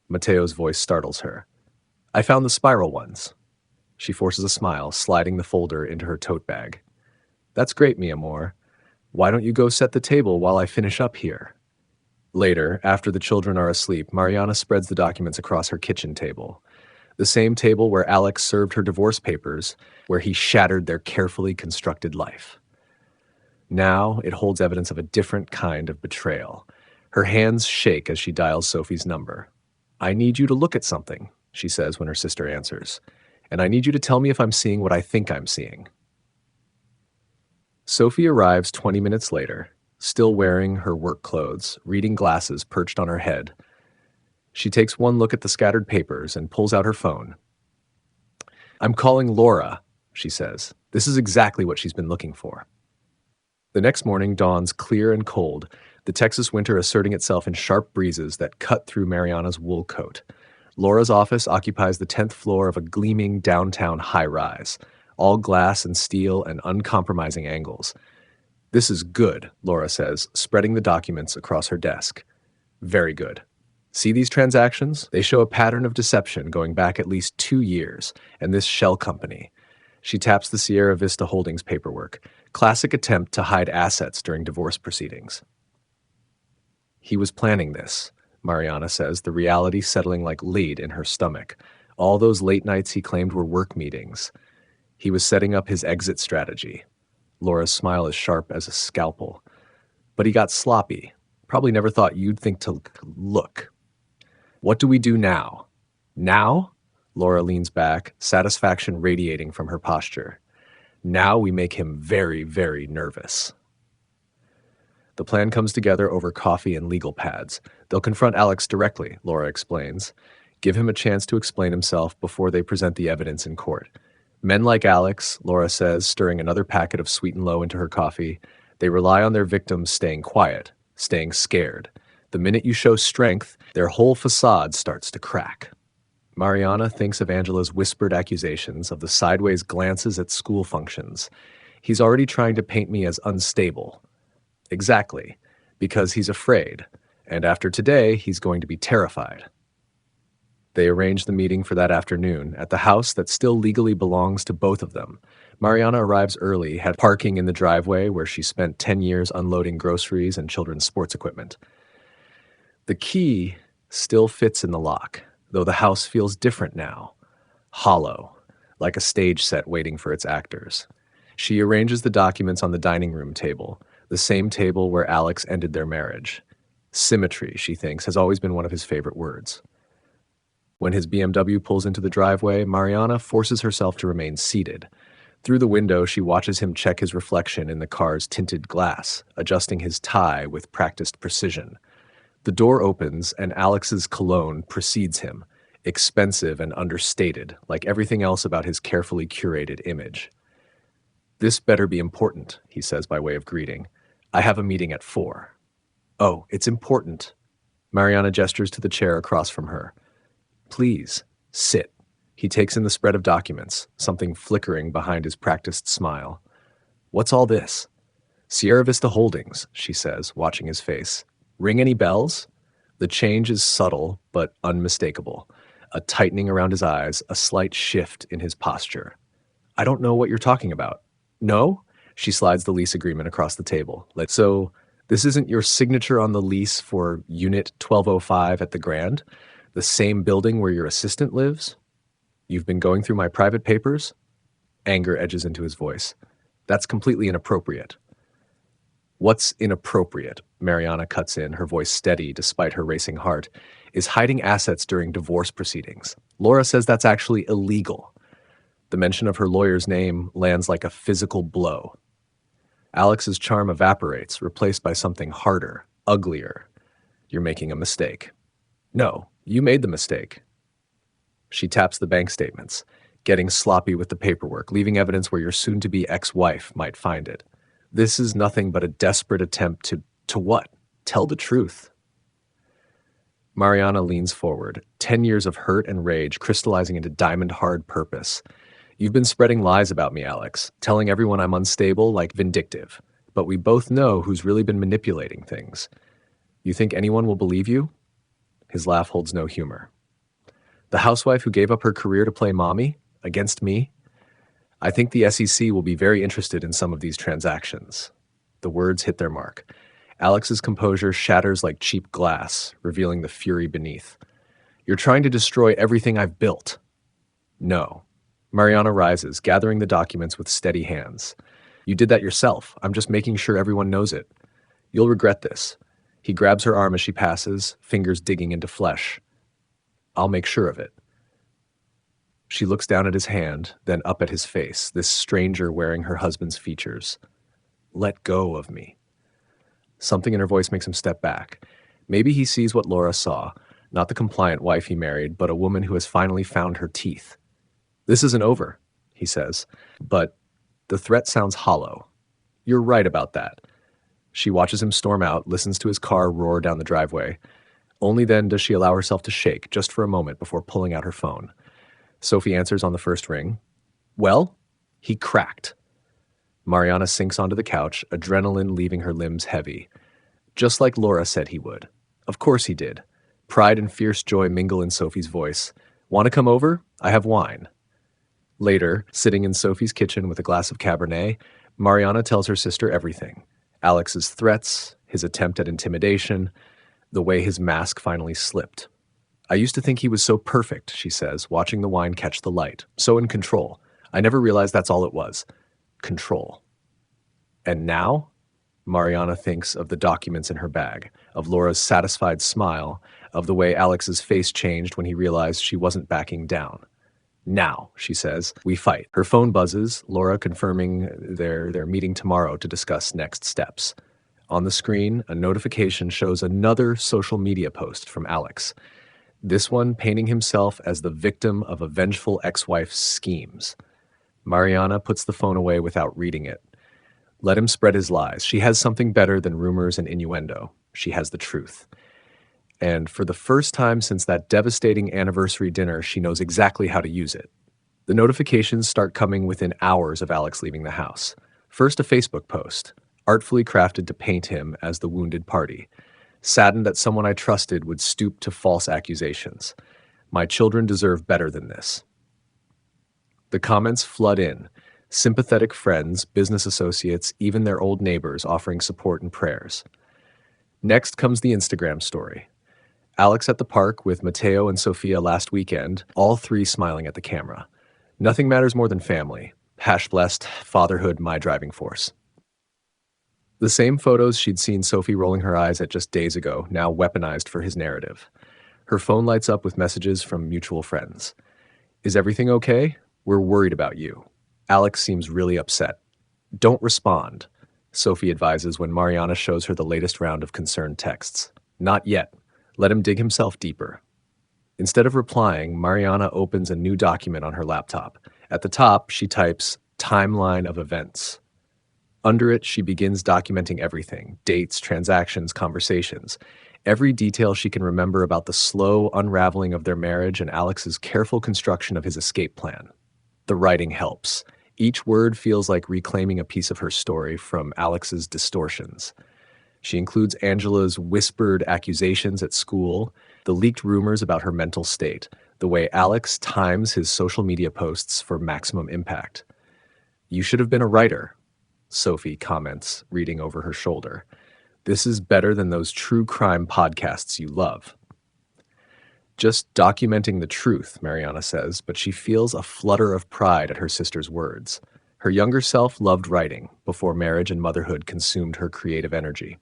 Mateo's voice startles her. I found the spiral ones. She forces a smile, sliding the folder into her tote bag. That's great, mi amor. Why don't you go set the table while I finish up here? Later, after the children are asleep, Mariana spreads the documents across her kitchen table. The same table where Alex served her divorce papers, where he shattered their carefully constructed life. Now it holds evidence of a different kind of betrayal. Her hands shake as she dials Sophie's number. "I need you to look at something," she says when her sister answers. "And I need you to tell me if I'm seeing what I think I'm seeing." Sophie arrives 20 minutes later, still wearing her work clothes, reading glasses perched on her head. She takes one look at the scattered papers and pulls out her phone. "I'm calling Laura," she says. This is exactly what she's been looking for. The next morning dawns clear and cold, the Texas winter asserting itself in sharp breezes that cut through Mariana's wool coat. Laura's office occupies the 10th floor of a gleaming downtown high-rise, all glass and steel and uncompromising angles. "This is good," Laura says, spreading the documents across her desk. "Very good. See these transactions? They show a pattern of deception going back at least 2 years, and this shell company." She taps the Sierra Vista Holdings paperwork. Classic attempt to hide assets during divorce proceedings. "He was planning this," Mariana says, the reality settling like lead in her stomach. All those late nights he claimed were work meetings. He was setting up his exit strategy. Laura's smile is sharp as a scalpel. "But he got sloppy. Probably never thought you'd think to look. What do we do now?" "Now?" Laura leans back, satisfaction radiating from her posture. "Now we make him very, very nervous." The plan comes together over coffee and legal pads. They'll confront Alex directly, Laura explains. Give him a chance to explain himself before they present the evidence in court. Men like Alex, Laura says, stirring another packet of Sweet and Low into her coffee, they rely on their victims staying quiet, staying scared. The minute you show strength, their whole facade starts to crack. Mariana thinks of Angela's whispered accusations, of the sideways glances at school functions. "He's already trying to paint me as unstable." Exactly, because he's afraid, and after today, he's going to be terrified. They arrange the meeting for that afternoon at the house that still legally belongs to both of them. Mariana arrives early, had parking in the driveway where she spent 10 years unloading groceries and children's sports equipment. The key still fits in the lock, though the house feels different now, hollow, like a stage set waiting for its actors. She arranges the documents on the dining room table, the same table where Alex ended their marriage. Symmetry, she thinks, has always been one of his favorite words. When his BMW pulls into the driveway, Mariana forces herself to remain seated. Through the window, she watches him check his reflection in the car's tinted glass, adjusting his tie with practiced precision. The door opens, and Alex's cologne precedes him, expensive and understated, like everything else about his carefully curated image. "This better be important," he says by way of greeting. "I have a meeting at 4. "Oh, it's important." Mariana gestures to the chair across from her. "Please, sit." He takes in the spread of documents, something flickering behind his practiced smile. "What's all this?" "Sierra Vista Holdings," she says, watching his face. "Ring any bells?" The change is subtle, but unmistakable. A tightening around his eyes, a slight shift in his posture. "I don't know what you're talking about." "No?" She slides the lease agreement across the table. "So, this isn't your signature on the lease for Unit 1205 at the Grand? The same building where your assistant lives? You've been going through my private papers?" Anger edges into his voice. "That's completely inappropriate." "What's inappropriate?" Mariana cuts in, her voice steady despite her racing heart, "is hiding assets during divorce proceedings. Laura says that's actually illegal." The mention of her lawyer's name lands like a physical blow. Alex's charm evaporates, replaced by something harder, uglier. "You're making a mistake." "No, you made the mistake." She taps the bank statements, getting sloppy with the paperwork, leaving evidence where your soon-to-be ex-wife might find it. "This is nothing but a desperate attempt to what? Tell the truth." Mariana leans forward, 10 years of hurt and rage crystallizing into diamond-hard purpose. "You've been spreading lies about me, Alex, telling everyone I'm unstable, like vindictive. But we both know who's really been manipulating things. You think anyone will believe you?" His laugh holds no humor. "The housewife who gave up her career to play mommy? Against me? I think the SEC will be very interested in some of these transactions." The words hit their mark. Alex's composure shatters like cheap glass, revealing the fury beneath. You're trying to destroy everything I've built. No. Mariana rises, gathering the documents with steady hands. You did that yourself. I'm just making sure everyone knows it. You'll regret this. He grabs her arm as she passes, fingers digging into flesh. I'll make sure of it. She looks down at his hand, then up at his face, this stranger wearing her husband's features. Let go of me. Something in her voice makes him step back. Maybe he sees what Laura saw, not the compliant wife he married, but a woman who has finally found her teeth. This isn't over, he says, but the threat sounds hollow. You're right about that. She watches him storm out, listens to his car roar down the driveway. Only then does she allow herself to shake, just for a moment before pulling out her phone. Sophie answers on the first ring. Well, he cracked. Mariana sinks onto the couch, adrenaline leaving her limbs heavy. Just like Laura said he would. Of course he did. Pride and fierce joy mingle in Sophie's voice. Want to come over? I have wine. Later, sitting in Sophie's kitchen with a glass of Cabernet, Mariana tells her sister everything. Alex's threats, his attempt at intimidation, the way his mask finally slipped. I used to think he was so perfect, she says, watching the wine catch the light. So in control. I never realized that's all it was. Control. And now? Mariana thinks of the documents in her bag, of Laura's satisfied smile, of the way Alex's face changed when he realized she wasn't backing down. Now, she says, we fight. Her phone buzzes, Laura confirming they're meeting tomorrow to discuss next steps. On the screen, a notification shows another social media post from Alex. This one painting himself as the victim of a vengeful ex-wife's schemes. Mariana puts the phone away without reading it. Let him spread his lies. She has something better than rumors and innuendo. She has the truth. And for the first time since that devastating anniversary dinner, she knows exactly how to use it. The notifications start coming within hours of Alex leaving the house. First, a Facebook post, artfully crafted to paint him as the wounded party. Saddened that someone I trusted would stoop to false accusations. My children deserve better than this. The comments flood in. Sympathetic friends, business associates, even their old neighbors offering support and prayers. Next comes the Instagram story. Alex at the park with Mateo and Sophia last weekend, all three smiling at the camera. Nothing matters more than family. #blessed, fatherhood my driving force. The same photos she'd seen Sophie rolling her eyes at just days ago, now weaponized for his narrative. Her phone lights up with messages from mutual friends. Is everything okay? We're worried about you. Alex seems really upset. Don't respond, Sophie advises when Mariana shows her the latest round of concerned texts. Not yet. Let him dig himself deeper. Instead of replying, Mariana opens a new document on her laptop. At the top, she types, Timeline of Events. Under it, she begins documenting everything, dates, transactions, conversations, every detail she can remember about the slow unraveling of their marriage and Alex's careful construction of his escape plan. The writing helps. Each word feels like reclaiming a piece of her story from Alex's distortions. She includes Angela's whispered accusations at school, the leaked rumors about her mental state, the way Alex times his social media posts for maximum impact. You should have been a writer, Sophie comments, reading over her shoulder. This is better than those true crime podcasts you love. Just documenting the truth, Mariana says, but she feels a flutter of pride at her sister's words. Her younger self loved writing before marriage and motherhood consumed her creative energy.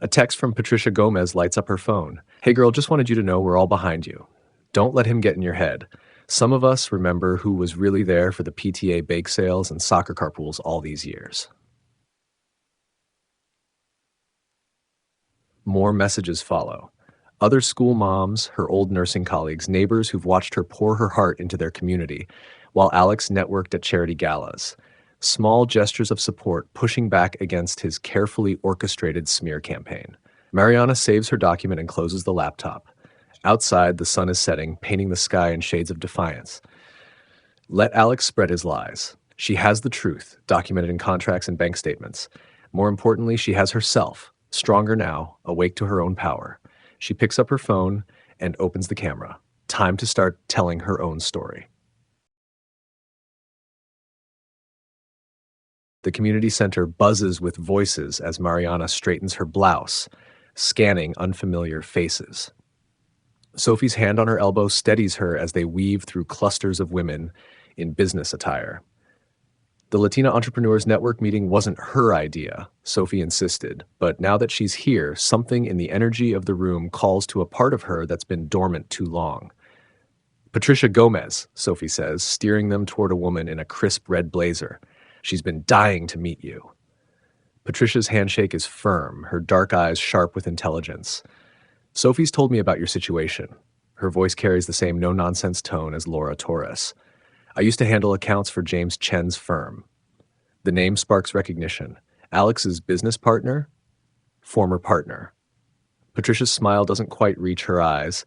A text from Patricia Gomez lights up her phone. Hey girl, just wanted you to know we're all behind you. Don't let him get in your head. Some of us remember who was really there for the PTA bake sales and soccer carpools all these years. More messages follow. Other school moms, her old nursing colleagues, neighbors who've watched her pour her heart into their community, while Alex networked at charity galas. Small gestures of support pushing back against his carefully orchestrated smear campaign. Mariana saves her document and closes the laptop. Outside, the sun is setting, painting the sky in shades of defiance. Let Alex spread his lies. She has the truth, documented in contracts and bank statements. More importantly, she has herself, stronger now, awake to her own power. She picks up her phone and opens the camera. Time to start telling her own story. The community center buzzes with voices as Mariana straightens her blouse, scanning unfamiliar faces. Sophie's hand on her elbow steadies her as they weave through clusters of women in business attire. The Latina Entrepreneurs Network meeting wasn't her idea, Sophie insisted, but now that she's here, something in the energy of the room calls to a part of her that's been dormant too long. Patricia Gomez, Sophie says, steering them toward a woman in a crisp red blazer. She's been dying to meet you. Patricia's handshake is firm, her dark eyes sharp with intelligence. Sophie's told me about your situation. Her voice carries the same no-nonsense tone as Laura Torres. I used to handle accounts for James Chen's firm. The name sparks recognition. Alex's business partner? Former partner. Patricia's smile doesn't quite reach her eyes.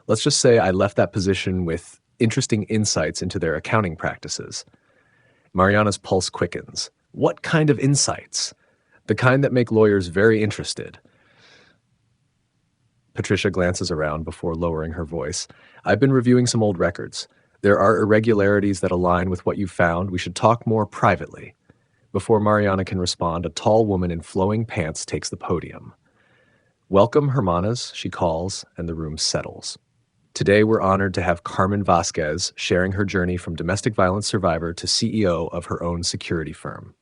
Let's just say I left that position with interesting insights into their accounting practices. Mariana's pulse quickens. What kind of insights? The kind that make lawyers very interested. Patricia glances around before lowering her voice. I've been reviewing some old records. There are irregularities that align with what you found. We should talk more privately. Before Mariana can respond, a tall woman in flowing pants takes the podium. Welcome, Hermanas, she calls, and the room settles. Today, we're honored to have Carmen Vasquez sharing her journey from domestic violence survivor to CEO of her own security firm.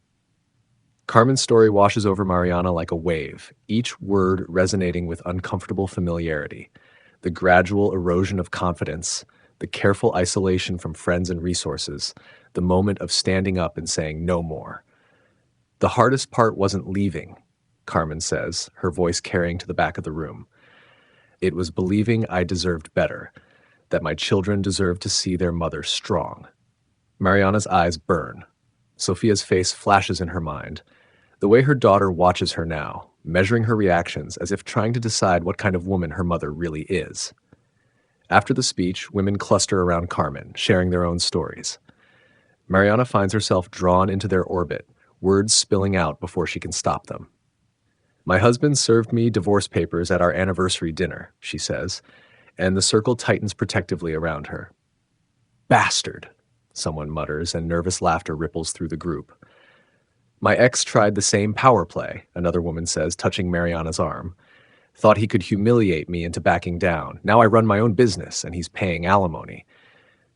Carmen's story washes over Mariana like a wave, each word resonating with uncomfortable familiarity. The gradual erosion of confidence, the careful isolation from friends and resources, the moment of standing up and saying no more. The hardest part wasn't leaving, Carmen says, her voice carrying to the back of the room. It was believing I deserved better, that my children deserved to see their mother strong. Mariana's eyes burn. Sophia's face flashes in her mind. The way her daughter watches her now, measuring her reactions as if trying to decide what kind of woman her mother really is. After the speech, women cluster around Carmen, sharing their own stories. Mariana finds herself drawn into their orbit, words spilling out before she can stop them. My husband served me divorce papers at our anniversary dinner, she says, and the circle tightens protectively around her. Bastard, someone mutters, and nervous laughter ripples through the group. My ex tried the same power play, another woman says, touching Mariana's arm. Thought he could humiliate me into backing down. Now I run my own business, and he's paying alimony.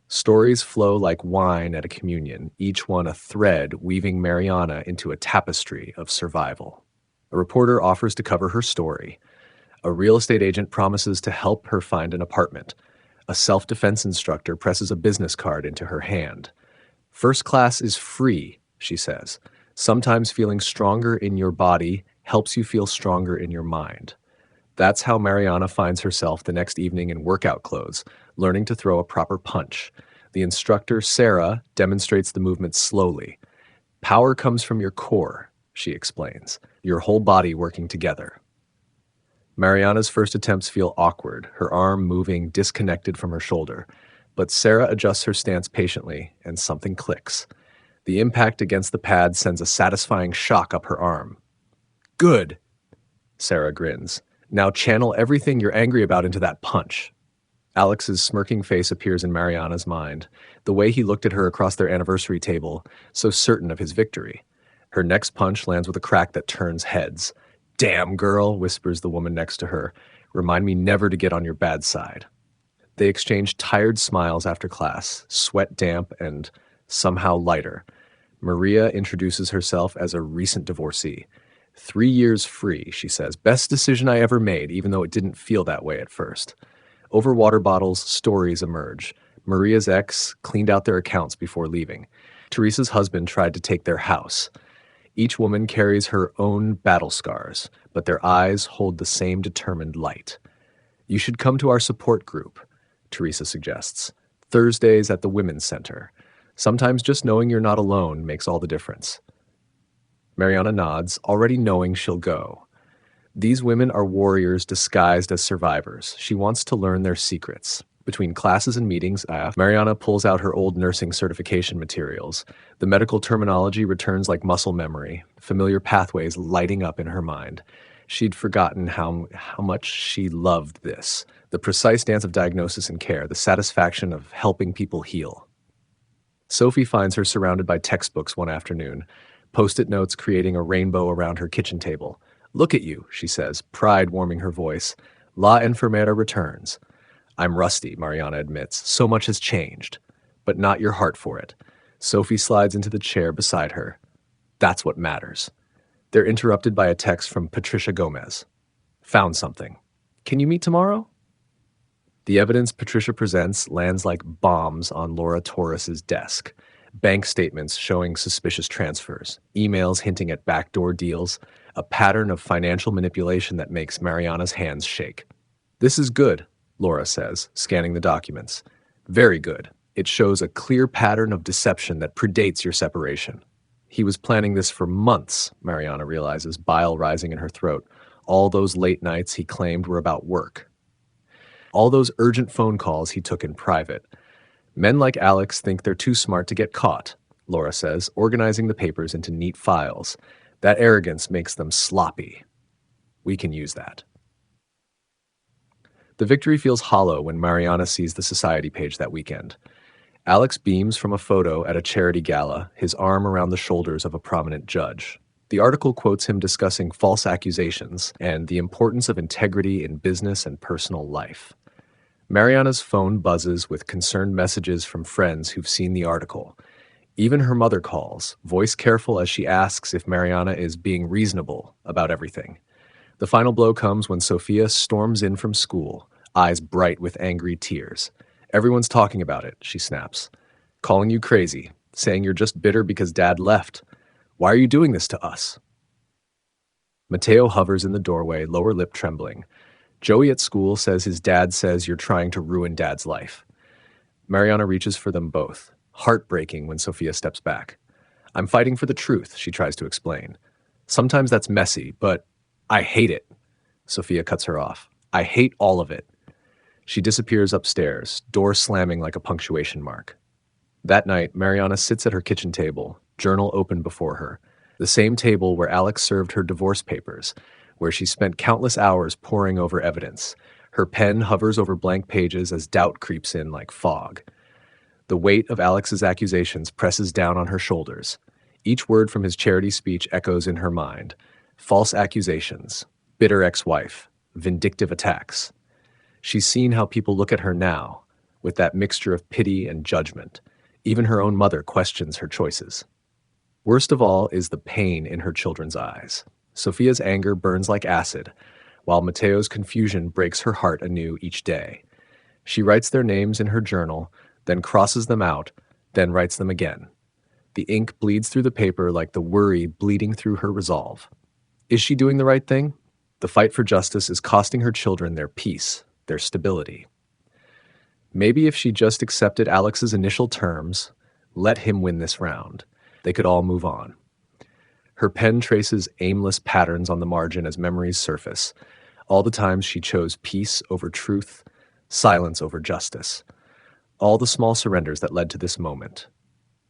Stories flow like wine at a communion, each one a thread weaving Mariana into a tapestry of survival. A reporter offers to cover her story. A real estate agent promises to help her find an apartment. A self-defense instructor presses a business card into her hand. First class is free, she says. Sometimes feeling stronger in your body helps you feel stronger in your mind. That's how Mariana finds herself the next evening in workout clothes, learning to throw a proper punch. The instructor, Sarah, demonstrates the movement slowly. Power comes from your core, she explains, your whole body working together. Mariana's first attempts feel awkward, her arm moving disconnected from her shoulder. But Sarah adjusts her stance patiently, and something clicks. The impact against the pad sends a satisfying shock up her arm. Good, Sarah grins. Now channel everything you're angry about into that punch. Alex's smirking face appears in Mariana's mind, the way he looked at her across their anniversary table, so certain of his victory. Her next punch lands with a crack that turns heads. Damn, girl, whispers the woman next to her. Remind me never to get on your bad side. They exchange tired smiles after class, sweat damp and somehow lighter. Maria introduces herself as a recent divorcee. 3 years free, she says. Best decision I ever made, even though it didn't feel that way at first. Over water bottles, stories emerge. Maria's ex cleaned out their accounts before leaving. Teresa's husband tried to take their house. Each woman carries her own battle scars, but their eyes hold the same determined light. You should come to our support group, Teresa suggests. Thursdays at the Women's Center. Sometimes just knowing you're not alone makes all the difference. Mariana nods, already knowing she'll go. These women are warriors disguised as survivors. She wants to learn their secrets. Between classes and meetings, Mariana pulls out her old nursing certification materials. The medical terminology returns like muscle memory, familiar pathways lighting up in her mind. She'd forgotten how much she loved this, the precise dance of diagnosis and care, the satisfaction of helping people heal. Sophie finds her surrounded by textbooks one afternoon. Post-it notes creating a rainbow around her kitchen table. "Look at you," she says, pride warming her voice. "La enfermera returns." "I'm rusty," Mariana admits. "So much has changed." "But not your heart for it." Sophie slides into the chair beside her. "That's what matters." They're interrupted by a text from Patricia Gomez. "Found something. Can you meet tomorrow?" The evidence Patricia presents lands like bombs on Laura Torres's desk. Bank statements showing suspicious transfers, emails hinting at backdoor deals, a pattern of financial manipulation that makes Mariana's hands shake. "This is good," Laura says, scanning the documents. "Very good. It shows a clear pattern of deception that predates your separation." He was planning this for months, Mariana realizes, bile rising in her throat. All those late nights he claimed were about work. All those urgent phone calls he took in private. Men like Alex think they're too smart to get caught, Laura says, organizing the papers into neat files. That arrogance makes them sloppy. We can use that. The victory feels hollow when Mariana sees the society page that weekend. Alex beams from a photo at a charity gala, his arm around the shoulders of a prominent judge. The article quotes him discussing false accusations and the importance of integrity in business and personal life. Mariana's phone buzzes with concerned messages from friends who've seen the article. Even her mother calls, voice careful as she asks if Mariana is being reasonable about everything. The final blow comes when Sophia storms in from school, eyes bright with angry tears. "Everyone's talking about it," she snaps. "Calling you crazy, saying you're just bitter because Dad left. Why are you doing this to us?" Mateo hovers in the doorway, lower lip trembling. Joey at school says his dad says you're trying to ruin Dad's life. Mariana reaches for them both, heartbreaking when Sophia steps back. "I'm fighting for the truth," she tries to explain. "Sometimes that's messy, but I hate it." Sophia cuts her off. "I hate all of it." She disappears upstairs, door slamming like a punctuation mark. That night, Mariana sits at her kitchen table, journal open before her. The same table where Alex served her divorce papers, where she spent countless hours poring over evidence. Her pen hovers over blank pages as doubt creeps in like fog. The weight of Alex's accusations presses down on her shoulders. Each word from his charity speech echoes in her mind. False accusations, bitter ex-wife, vindictive attacks. She's seen how people look at her now, with that mixture of pity and judgment. Even her own mother questions her choices. Worst of all is the pain in her children's eyes. Sophia's anger burns like acid, while Mateo's confusion breaks her heart anew each day. She writes their names in her journal, then crosses them out, then writes them again. The ink bleeds through the paper like the worry bleeding through her resolve. Is she doing the right thing? The fight for justice is costing her children their peace, their stability. Maybe if she just accepted Alex's initial terms, let him win this round, they could all move on. Her pen traces aimless patterns on the margin as memories surface. All the times she chose peace over truth, silence over justice. All the small surrenders that led to this moment.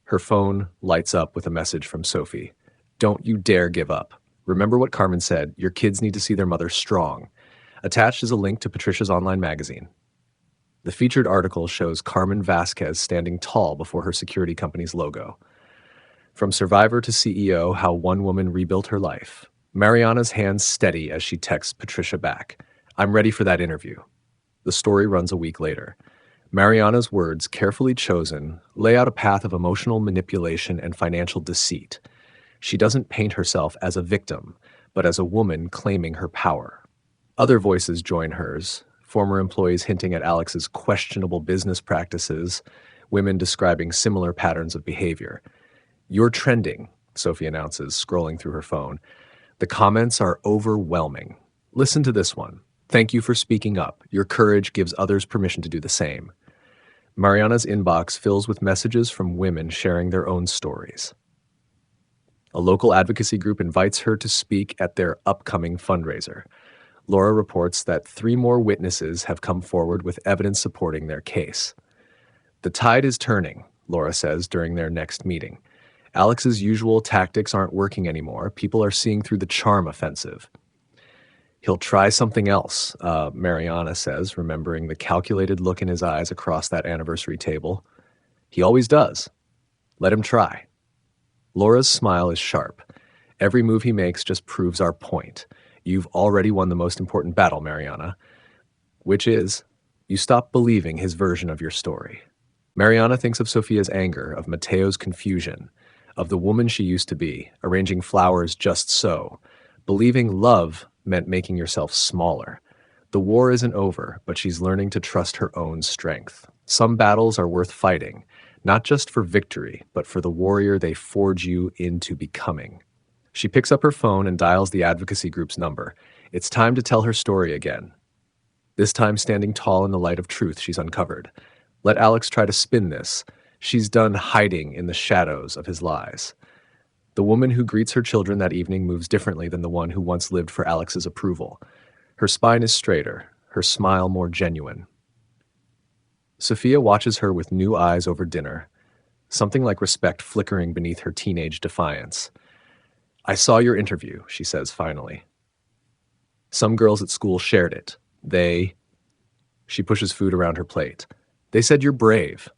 Her phone lights up with a message from Sophie. "Don't you dare give up. Remember what Carmen said, your kids need to see their mother strong." Attached is a link to Patricia's online magazine. The featured article shows Carmen Vasquez standing tall before her security company's logo. From survivor to CEO, how one woman rebuilt her life. Mariana's hands steady as she texts Patricia back. "I'm ready for that interview." The story runs a week later. Mariana's words, carefully chosen, lay out a path of emotional manipulation and financial deceit. She doesn't paint herself as a victim, but as a woman claiming her power. Other voices join hers, former employees hinting at Alex's questionable business practices, women describing similar patterns of behavior. "You're trending," Sophie announces, scrolling through her phone. The comments are overwhelming. "Listen to this one. Thank you for speaking up. Your courage gives others permission to do the same." Mariana's inbox fills with messages from women sharing their own stories. A local advocacy group invites her to speak at their upcoming fundraiser. Laura reports that 3 more witnesses have come forward with evidence supporting their case. "The tide is turning," Laura says during their next meeting. "Alex's usual tactics aren't working anymore. People are seeing through the charm offensive." "He'll try something else," Mariana says, remembering the calculated look in his eyes across that anniversary table. "He always does. Let him try." Laura's smile is sharp. Every move he makes just proves our point. You've already won the most important battle, Mariana, which is, you stop believing his version of your story. Mariana thinks of Sophia's anger, of Mateo's confusion, of the woman she used to be, arranging flowers just so. Believing love meant making yourself smaller. The war isn't over, but she's learning to trust her own strength. Some battles are worth fighting, not just for victory, but for the warrior they forge you into becoming. She picks up her phone and dials the advocacy group's number. It's time to tell her story again. This time standing tall in the light of truth she's uncovered. Let Alex try to spin this. She's done hiding in the shadows of his lies. The woman who greets her children that evening moves differently than the one who once lived for Alex's approval. Her spine is straighter, her smile more genuine. Sophia watches her with new eyes over dinner, something like respect flickering beneath her teenage defiance. "I saw your interview," she says finally. "Some girls at school shared it. She pushes food around her plate. "They said you're brave."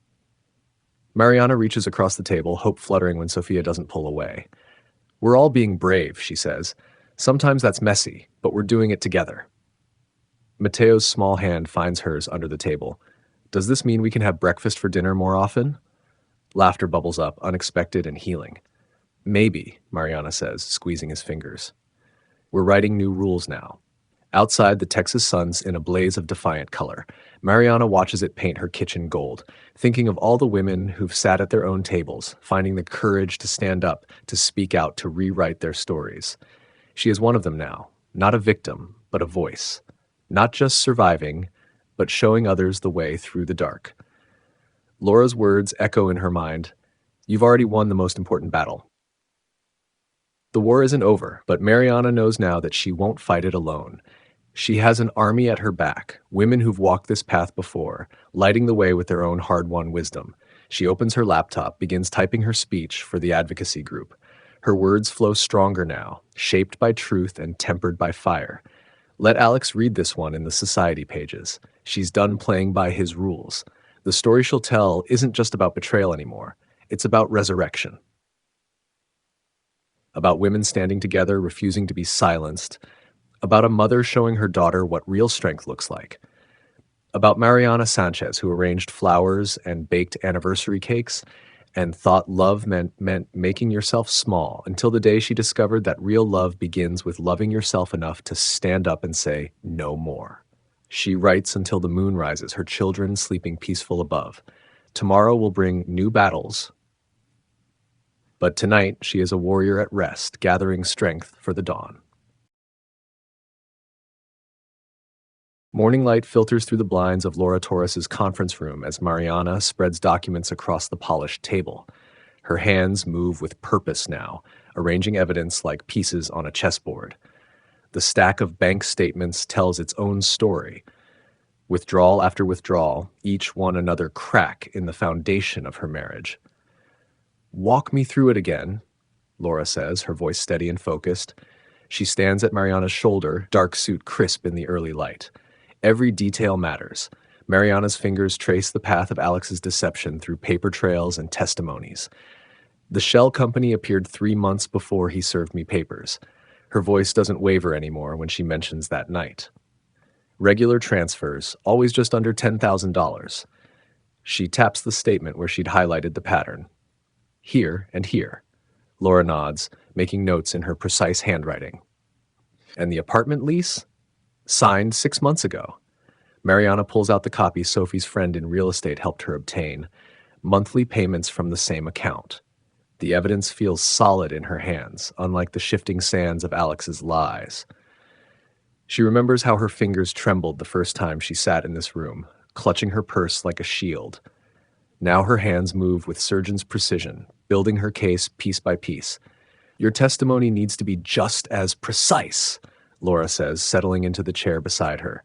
Mariana reaches across the table, hope fluttering when Sophia doesn't pull away. "We're all being brave," she says. "Sometimes that's messy, but we're doing it together." Mateo's small hand finds hers under the table. "Does this mean we can have breakfast for dinner more often?" Laughter bubbles up, unexpected and healing. "Maybe," Mariana says, squeezing his fingers. "We're writing new rules now." Outside, the Texas sun's in a blaze of defiant color. Mariana watches it paint her kitchen gold, thinking of all the women who've sat at their own tables, finding the courage to stand up, to speak out, to rewrite their stories. She is one of them now, not a victim, but a voice. Not just surviving, but showing others the way through the dark. Laura's words echo in her mind. "You've already won the most important battle." The war isn't over, but Mariana knows now that she won't fight it alone. She has an army at her back, women who've walked this path before, lighting the way with their own hard-won wisdom. She opens her laptop, begins typing her speech for the advocacy group. Her words flow stronger now, shaped by truth and tempered by fire. Let Alex read this one in the society pages. She's done playing by his rules. The story she'll tell isn't just about betrayal anymore. It's about resurrection. About women standing together, refusing to be silenced. About a mother showing her daughter what real strength looks like. About Mariana Sanchez, who arranged flowers and baked anniversary cakes and thought love meant making yourself small, until the day she discovered that real love begins with loving yourself enough to stand up and say, "No more." She writes until the moon rises, her children sleeping peaceful above. Tomorrow will bring new battles, but tonight she is a warrior at rest, gathering strength for the dawn. Morning light filters through the blinds of Laura Torres's conference room as Mariana spreads documents across the polished table. Her hands move with purpose now, arranging evidence like pieces on a chessboard. The stack of bank statements tells its own story. Withdrawal after withdrawal, each one another crack in the foundation of her marriage. "Walk me through it again," Laura says, her voice steady and focused. She stands at Mariana's shoulder, dark suit crisp in the early light. Every detail matters. Mariana's fingers trace the path of Alex's deception through paper trails and testimonies. "The shell company appeared 3 months before he served me papers." Her voice doesn't waver anymore when she mentions that night. "Regular transfers, always just under $10,000. She taps the statement where she'd highlighted the pattern. "Here and here." Laura nods, making notes in her precise handwriting. "And the apartment lease? Signed 6 months ago." Mariana pulls out the copy Sophie's friend in real estate helped her obtain. Monthly payments from the same account. The evidence feels solid in her hands, unlike the shifting sands of Alex's lies. She remembers how her fingers trembled the first time she sat in this room, clutching her purse like a shield. Now her hands move with surgeon's precision, building her case piece by piece. "Your testimony needs to be just as precise," Laura says, settling into the chair beside her.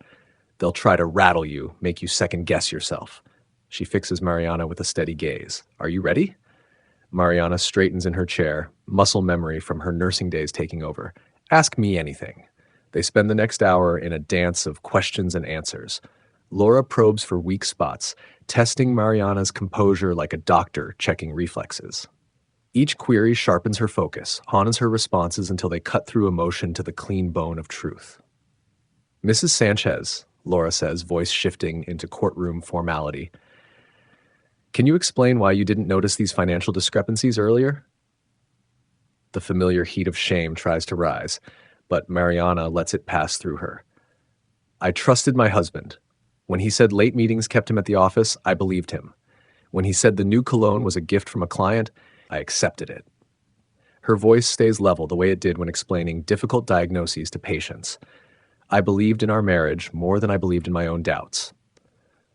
"They'll try to rattle you, make you second-guess yourself." She fixes Mariana with a steady gaze. "Are you ready?" Mariana straightens in her chair, muscle memory from her nursing days taking over. "Ask me anything." They spend the next hour in a dance of questions and answers. Laura probes for weak spots, testing Mariana's composure like a doctor checking reflexes. Each query sharpens her focus, hauns her responses until they cut through emotion to the clean bone of truth. Mrs. Sanchez, Laura says, voice shifting into courtroom formality. Can you explain why you didn't notice these financial discrepancies earlier? The familiar heat of shame tries to rise, but Mariana lets it pass through her. I trusted my husband. When he said late meetings kept him at the office, I believed him. When he said the new cologne was a gift from a client, I accepted it. Her voice stays level the way it did when explaining difficult diagnoses to patients. I believed in our marriage more than I believed in my own doubts.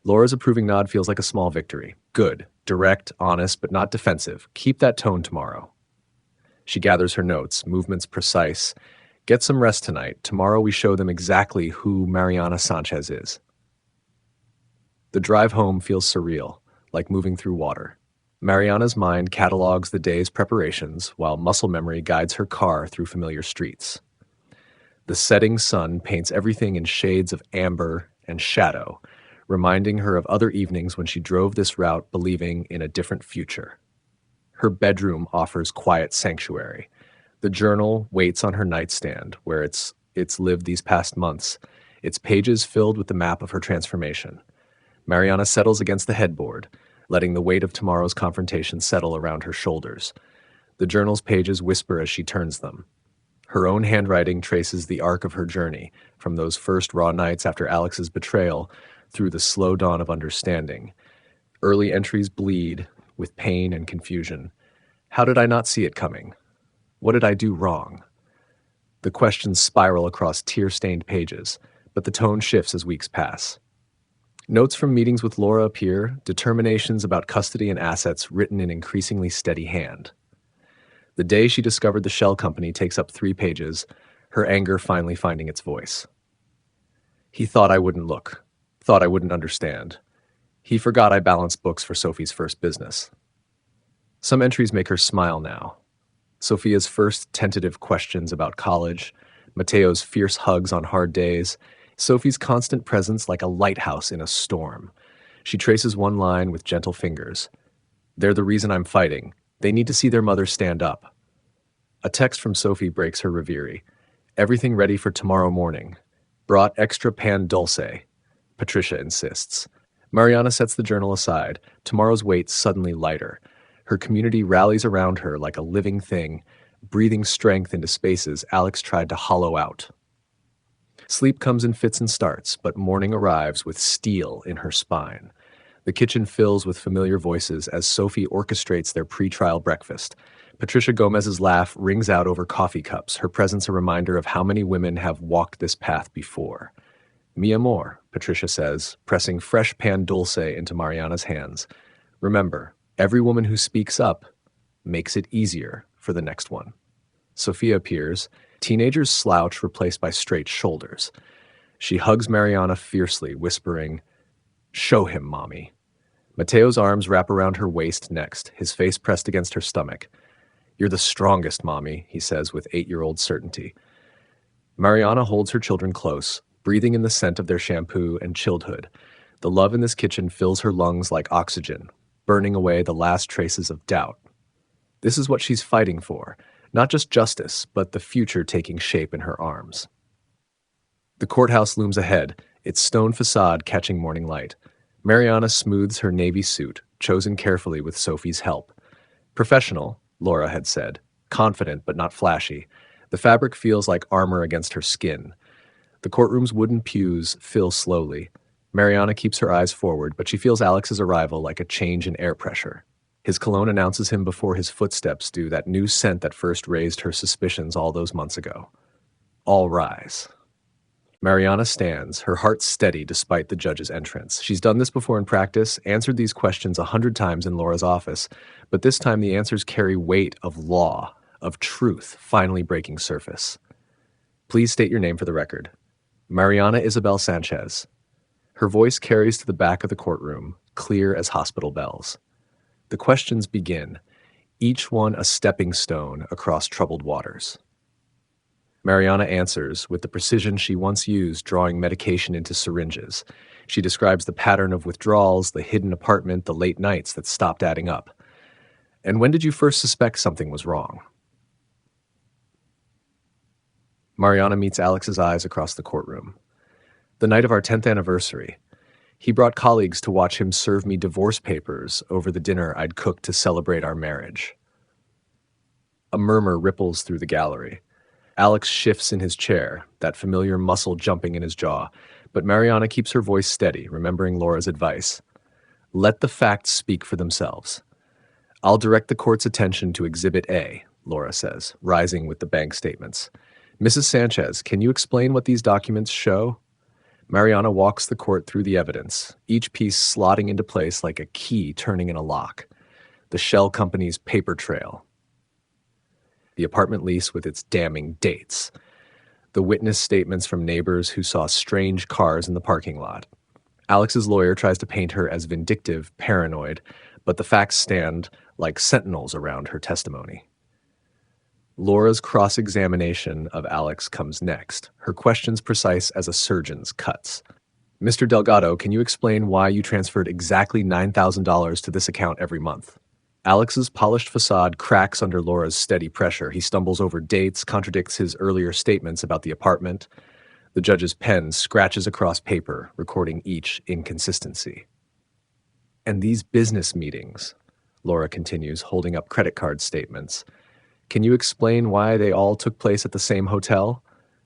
Laura's approving nod feels like a small victory. Good, direct, honest, but not defensive. Keep that tone tomorrow. She gathers her notes, movements precise. Get some rest tonight. Tomorrow we show them exactly who Mariana Sanchez is. The drive home feels surreal, like moving through water. Mariana's mind catalogs the day's preparations, while muscle memory guides her car through familiar streets. The setting sun paints everything in shades of amber and shadow, reminding her of other evenings when she drove this route believing in a different future. Her bedroom offers quiet sanctuary. The journal waits on her nightstand, where it's lived these past months, its pages filled with the map of her transformation. Mariana settles against the headboard, letting the weight of tomorrow's confrontation settle around her shoulders. The journal's pages whisper as she turns them. Her own handwriting traces the arc of her journey, from those first raw nights after Alex's betrayal through the slow dawn of understanding. Early entries bleed with pain and confusion. How did I not see it coming? What did I do wrong? The questions spiral across tear-stained pages, but the tone shifts as weeks pass. Notes from meetings with Laura appear, determinations about custody and assets written in increasingly steady hand. The day she discovered the shell company takes up 3 pages, her anger finally finding its voice. He thought I wouldn't look, thought I wouldn't understand. He forgot I balanced books for Sophie's first business. Some entries make her smile now. Sophia's first tentative questions about college, Mateo's fierce hugs on hard days, Sophie's constant presence like a lighthouse in a storm. She traces one line with gentle fingers. They're the reason I'm fighting. They need to see their mother stand up. A text from Sophie breaks her reverie. Everything ready for tomorrow morning. Brought extra pan dulce, Patricia insists. Mariana sets the journal aside. Tomorrow's weight suddenly lighter. Her community rallies around her like a living thing, breathing strength into spaces Alex tried to hollow out. Sleep comes in fits and starts, but morning arrives with steel in her spine. The kitchen fills with familiar voices as Sophie orchestrates their pre-trial breakfast. Patricia Gomez's laugh rings out over coffee cups, her presence a reminder of how many women have walked this path before. Mi amor, Patricia says, pressing fresh pan dulce into Mariana's hands. Remember, every woman who speaks up makes it easier for the next one. Sophia appears, teenager's slouch replaced by straight shoulders. She hugs Mariana fiercely, whispering, "Show him, Mommy." Mateo's arms wrap around her waist next, his face pressed against her stomach. "You're the strongest, Mommy," he says with 8-year-old certainty. Mariana holds her children close, breathing in the scent of their shampoo and childhood. The love in this kitchen fills her lungs like oxygen, burning away the last traces of doubt. This is what she's fighting for, not just justice, but the future taking shape in her arms. The courthouse looms ahead, its stone facade catching morning light. Mariana smooths her navy suit, chosen carefully with Sophie's help. Professional, Laura had said, confident but not flashy. The fabric feels like armor against her skin. The courtroom's wooden pews fill slowly. Mariana keeps her eyes forward, but she feels Alex's arrival like a change in air pressure. His cologne announces him before his footsteps do, that new scent that first raised her suspicions all those months ago. All rise. Mariana stands, her heart steady despite the judge's entrance. She's done this before in practice, answered these questions 100 times in Laura's office, but this time the answers carry weight of law, of truth, finally breaking surface. Please state your name for the record. Mariana Isabel Sanchez. Her voice carries to the back of the courtroom, clear as hospital bells. The questions begin, each one a stepping stone across troubled waters. Mariana answers with the precision she once used drawing medication into syringes. She describes the pattern of withdrawals, the hidden apartment, the late nights that stopped adding up. And when did you first suspect something was wrong? Mariana meets Alex's eyes across the courtroom. The night of our 10th anniversary, he brought colleagues to watch him serve me divorce papers over the dinner I'd cooked to celebrate our marriage. A murmur ripples through the gallery. Alex shifts in his chair, that familiar muscle jumping in his jaw, but Mariana keeps her voice steady, remembering Laura's advice. Let the facts speak for themselves. I'll direct the court's attention to Exhibit A, Laura says, rising with the bank statements. Mrs. Sanchez, can you explain what these documents show? Mariana walks the court through the evidence, each piece slotting into place like a key turning in a lock. The shell company's paper trail. The apartment lease with its damning dates. The witness statements from neighbors who saw strange cars in the parking lot. Alex's lawyer tries to paint her as vindictive, paranoid, but the facts stand like sentinels around her testimony. Laura's cross-examination of Alex comes next, her questions precise as a surgeon's cuts. Mr. Delgado, can you explain why you transferred exactly $9,000 to this account every month? Alex's polished facade cracks under Laura's steady pressure. He stumbles over dates, contradicts his earlier statements about the apartment. The judge's pen scratches across paper, recording each inconsistency. And these business meetings, Laura continues, holding up credit card statements. Can you explain why they all took place at the same hotel?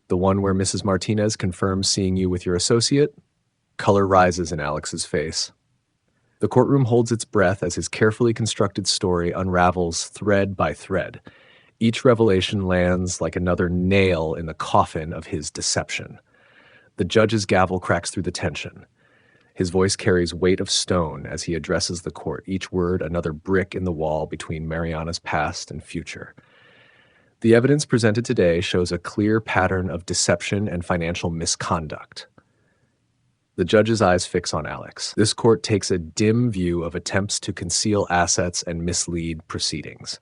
The one where Mrs. Martinez confirms seeing you with your associate? Color rises in Alex's face. The courtroom holds its breath as his carefully constructed story unravels thread by thread. Each revelation lands like another nail in the coffin of his deception. The judge's gavel cracks through the tension. His voice carries weight of stone as he addresses the court, each word another brick in the wall between Mariana's past and future. The evidence presented today shows a clear pattern of deception and financial misconduct. The judge's eyes fix on Alex. This court takes a dim view of attempts to conceal assets and mislead proceedings.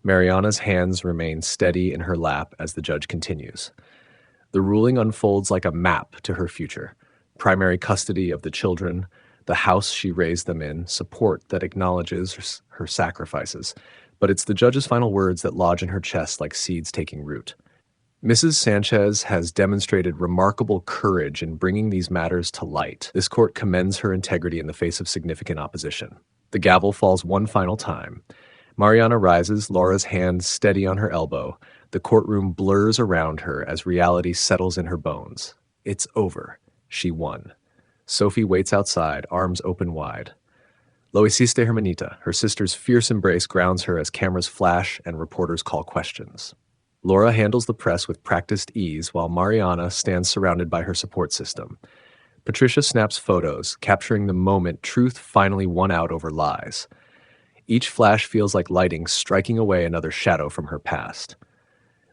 Mariana's hands remain steady in her lap as the judge continues. The ruling unfolds like a map to her future. Primary custody of the children, the house she raised them in, support that acknowledges her sacrifices. But it's the judge's final words that lodge in her chest like seeds taking root. Mrs. Sanchez has demonstrated remarkable courage in bringing these matters to light. This court commends her integrity in the face of significant opposition. The gavel falls one final time. Mariana rises, Laura's hand steady on her elbow. The courtroom blurs around her as reality settles in her bones. It's over. She won. Sophie waits outside, arms open wide. Lo hiciste, hermanita. Her sister's fierce embrace grounds her as cameras flash and reporters call questions. Laura handles the press with practiced ease while Mariana stands surrounded by her support system. Patricia snaps photos, capturing the moment truth finally won out over lies. Each flash feels like lighting striking away another shadow from her past.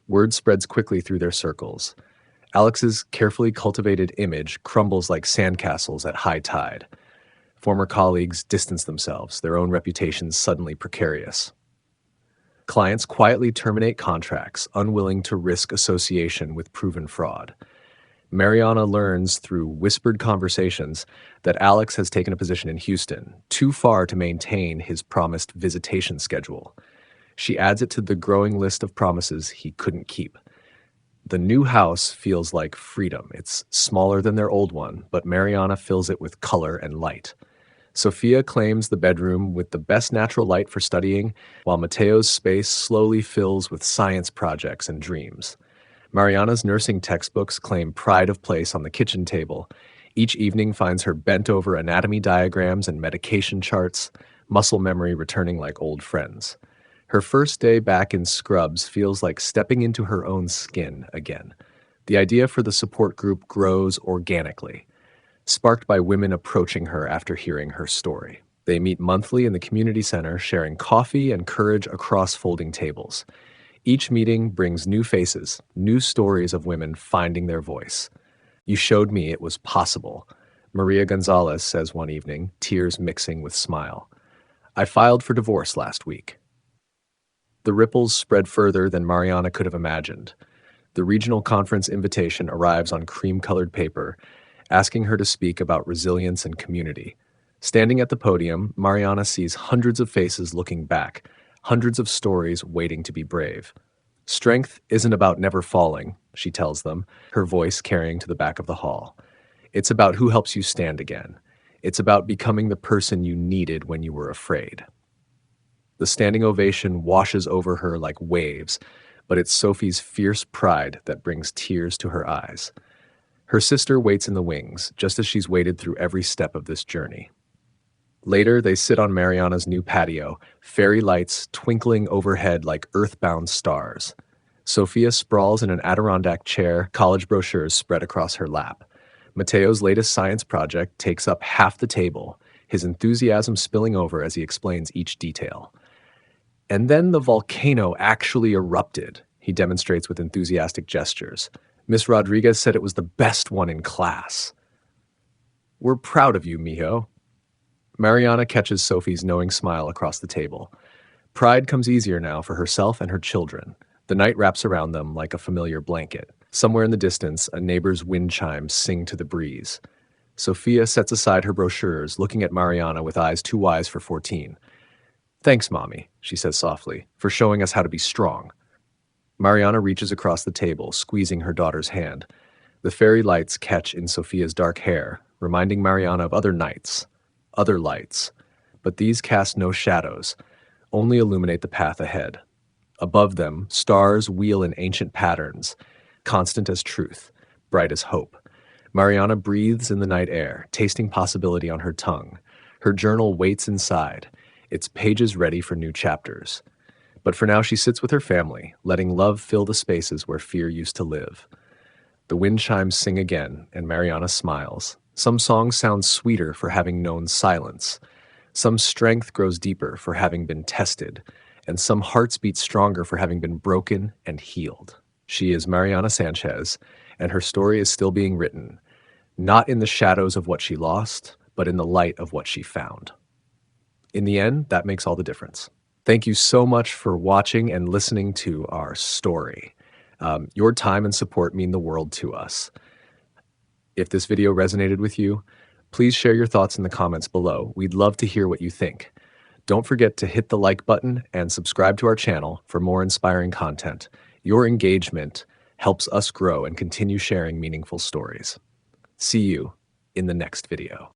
Word spreads quickly through their circles. Alex's carefully cultivated image crumbles like sandcastles at high tide. Former colleagues distance themselves, their own reputations suddenly precarious. Clients quietly terminate contracts, unwilling to risk association with proven fraud. Mariana learns through whispered conversations that Alex has taken a position in Houston, too far to maintain his promised visitation schedule. She adds it to the growing list of promises he couldn't keep. The new house feels like freedom. It's smaller than their old one, but Mariana fills it with color and light. Sophia claims the bedroom with the best natural light for studying, while Mateo's space slowly fills with science projects and dreams. Mariana's nursing textbooks claim pride of place on the kitchen table. Each evening finds her bent over anatomy diagrams and medication charts, muscle memory returning like old friends. Her first day back in scrubs feels like stepping into her own skin again. The idea for the support group grows organically, sparked by women approaching her after hearing her story. They meet monthly in the community center, sharing coffee and courage across folding tables. Each meeting brings new faces, new stories of women finding their voice. You showed me it was possible, Maria Gonzalez says one evening, tears mixing with smile. I filed for divorce last week. The ripples spread further than Mariana could have imagined. The regional conference invitation arrives on cream-colored paper, asking her to speak about resilience and community. Standing at the podium, Mariana sees hundreds of faces looking back, hundreds of stories waiting to be brave. Strength isn't about never falling, she tells them, her voice carrying to the back of the hall. It's about who helps you stand again. It's about becoming the person you needed when you were afraid. The standing ovation washes over her like waves, but it's Sophie's fierce pride that brings tears to her eyes. Her sister waits in the wings, just as she's waited through every step of this journey. Later, they sit on Mariana's new patio, fairy lights twinkling overhead like earthbound stars. Sophia sprawls in an Adirondack chair, college brochures spread across her lap. Mateo's latest science project takes up half the table, his enthusiasm spilling over as he explains each detail. And then the volcano actually erupted, he demonstrates with enthusiastic gestures. Miss Rodriguez said it was the best one in class. We're proud of you, mijo. Mariana catches Sophie's knowing smile across the table. Pride comes easier now for herself and her children. The night wraps around them like a familiar blanket. Somewhere in the distance, a neighbor's wind chimes sing to the breeze. Sophia sets aside her brochures, looking at Mariana with eyes too wise for 14. Thanks, Mommy, she says softly, for showing us how to be strong. Mariana reaches across the table, squeezing her daughter's hand. The fairy lights catch in Sophia's dark hair, reminding Mariana of other nights, other lights. But these cast no shadows, only illuminate the path ahead. Above them, stars wheel in ancient patterns, constant as truth, bright as hope. Mariana breathes in the night air, tasting possibility on her tongue. Her journal waits inside, its pages ready for new chapters. But for now, she sits with her family, letting love fill the spaces where fear used to live. The wind chimes sing again, and Mariana smiles. Some songs sound sweeter for having known silence. Some strength grows deeper for having been tested, and some hearts beat stronger for having been broken and healed. She is Mariana Sanchez, and her story is still being written, not in the shadows of what she lost, but in the light of what she found. In the end, that makes all the difference. Thank you so much for watching and listening to our story. Your time and support mean the world to us. If this video resonated with you, please share your thoughts in the comments below. We'd love to hear what you think. Don't forget to hit the like button and subscribe to our channel for more inspiring content. Your engagement helps us grow and continue sharing meaningful stories. See you in the next video.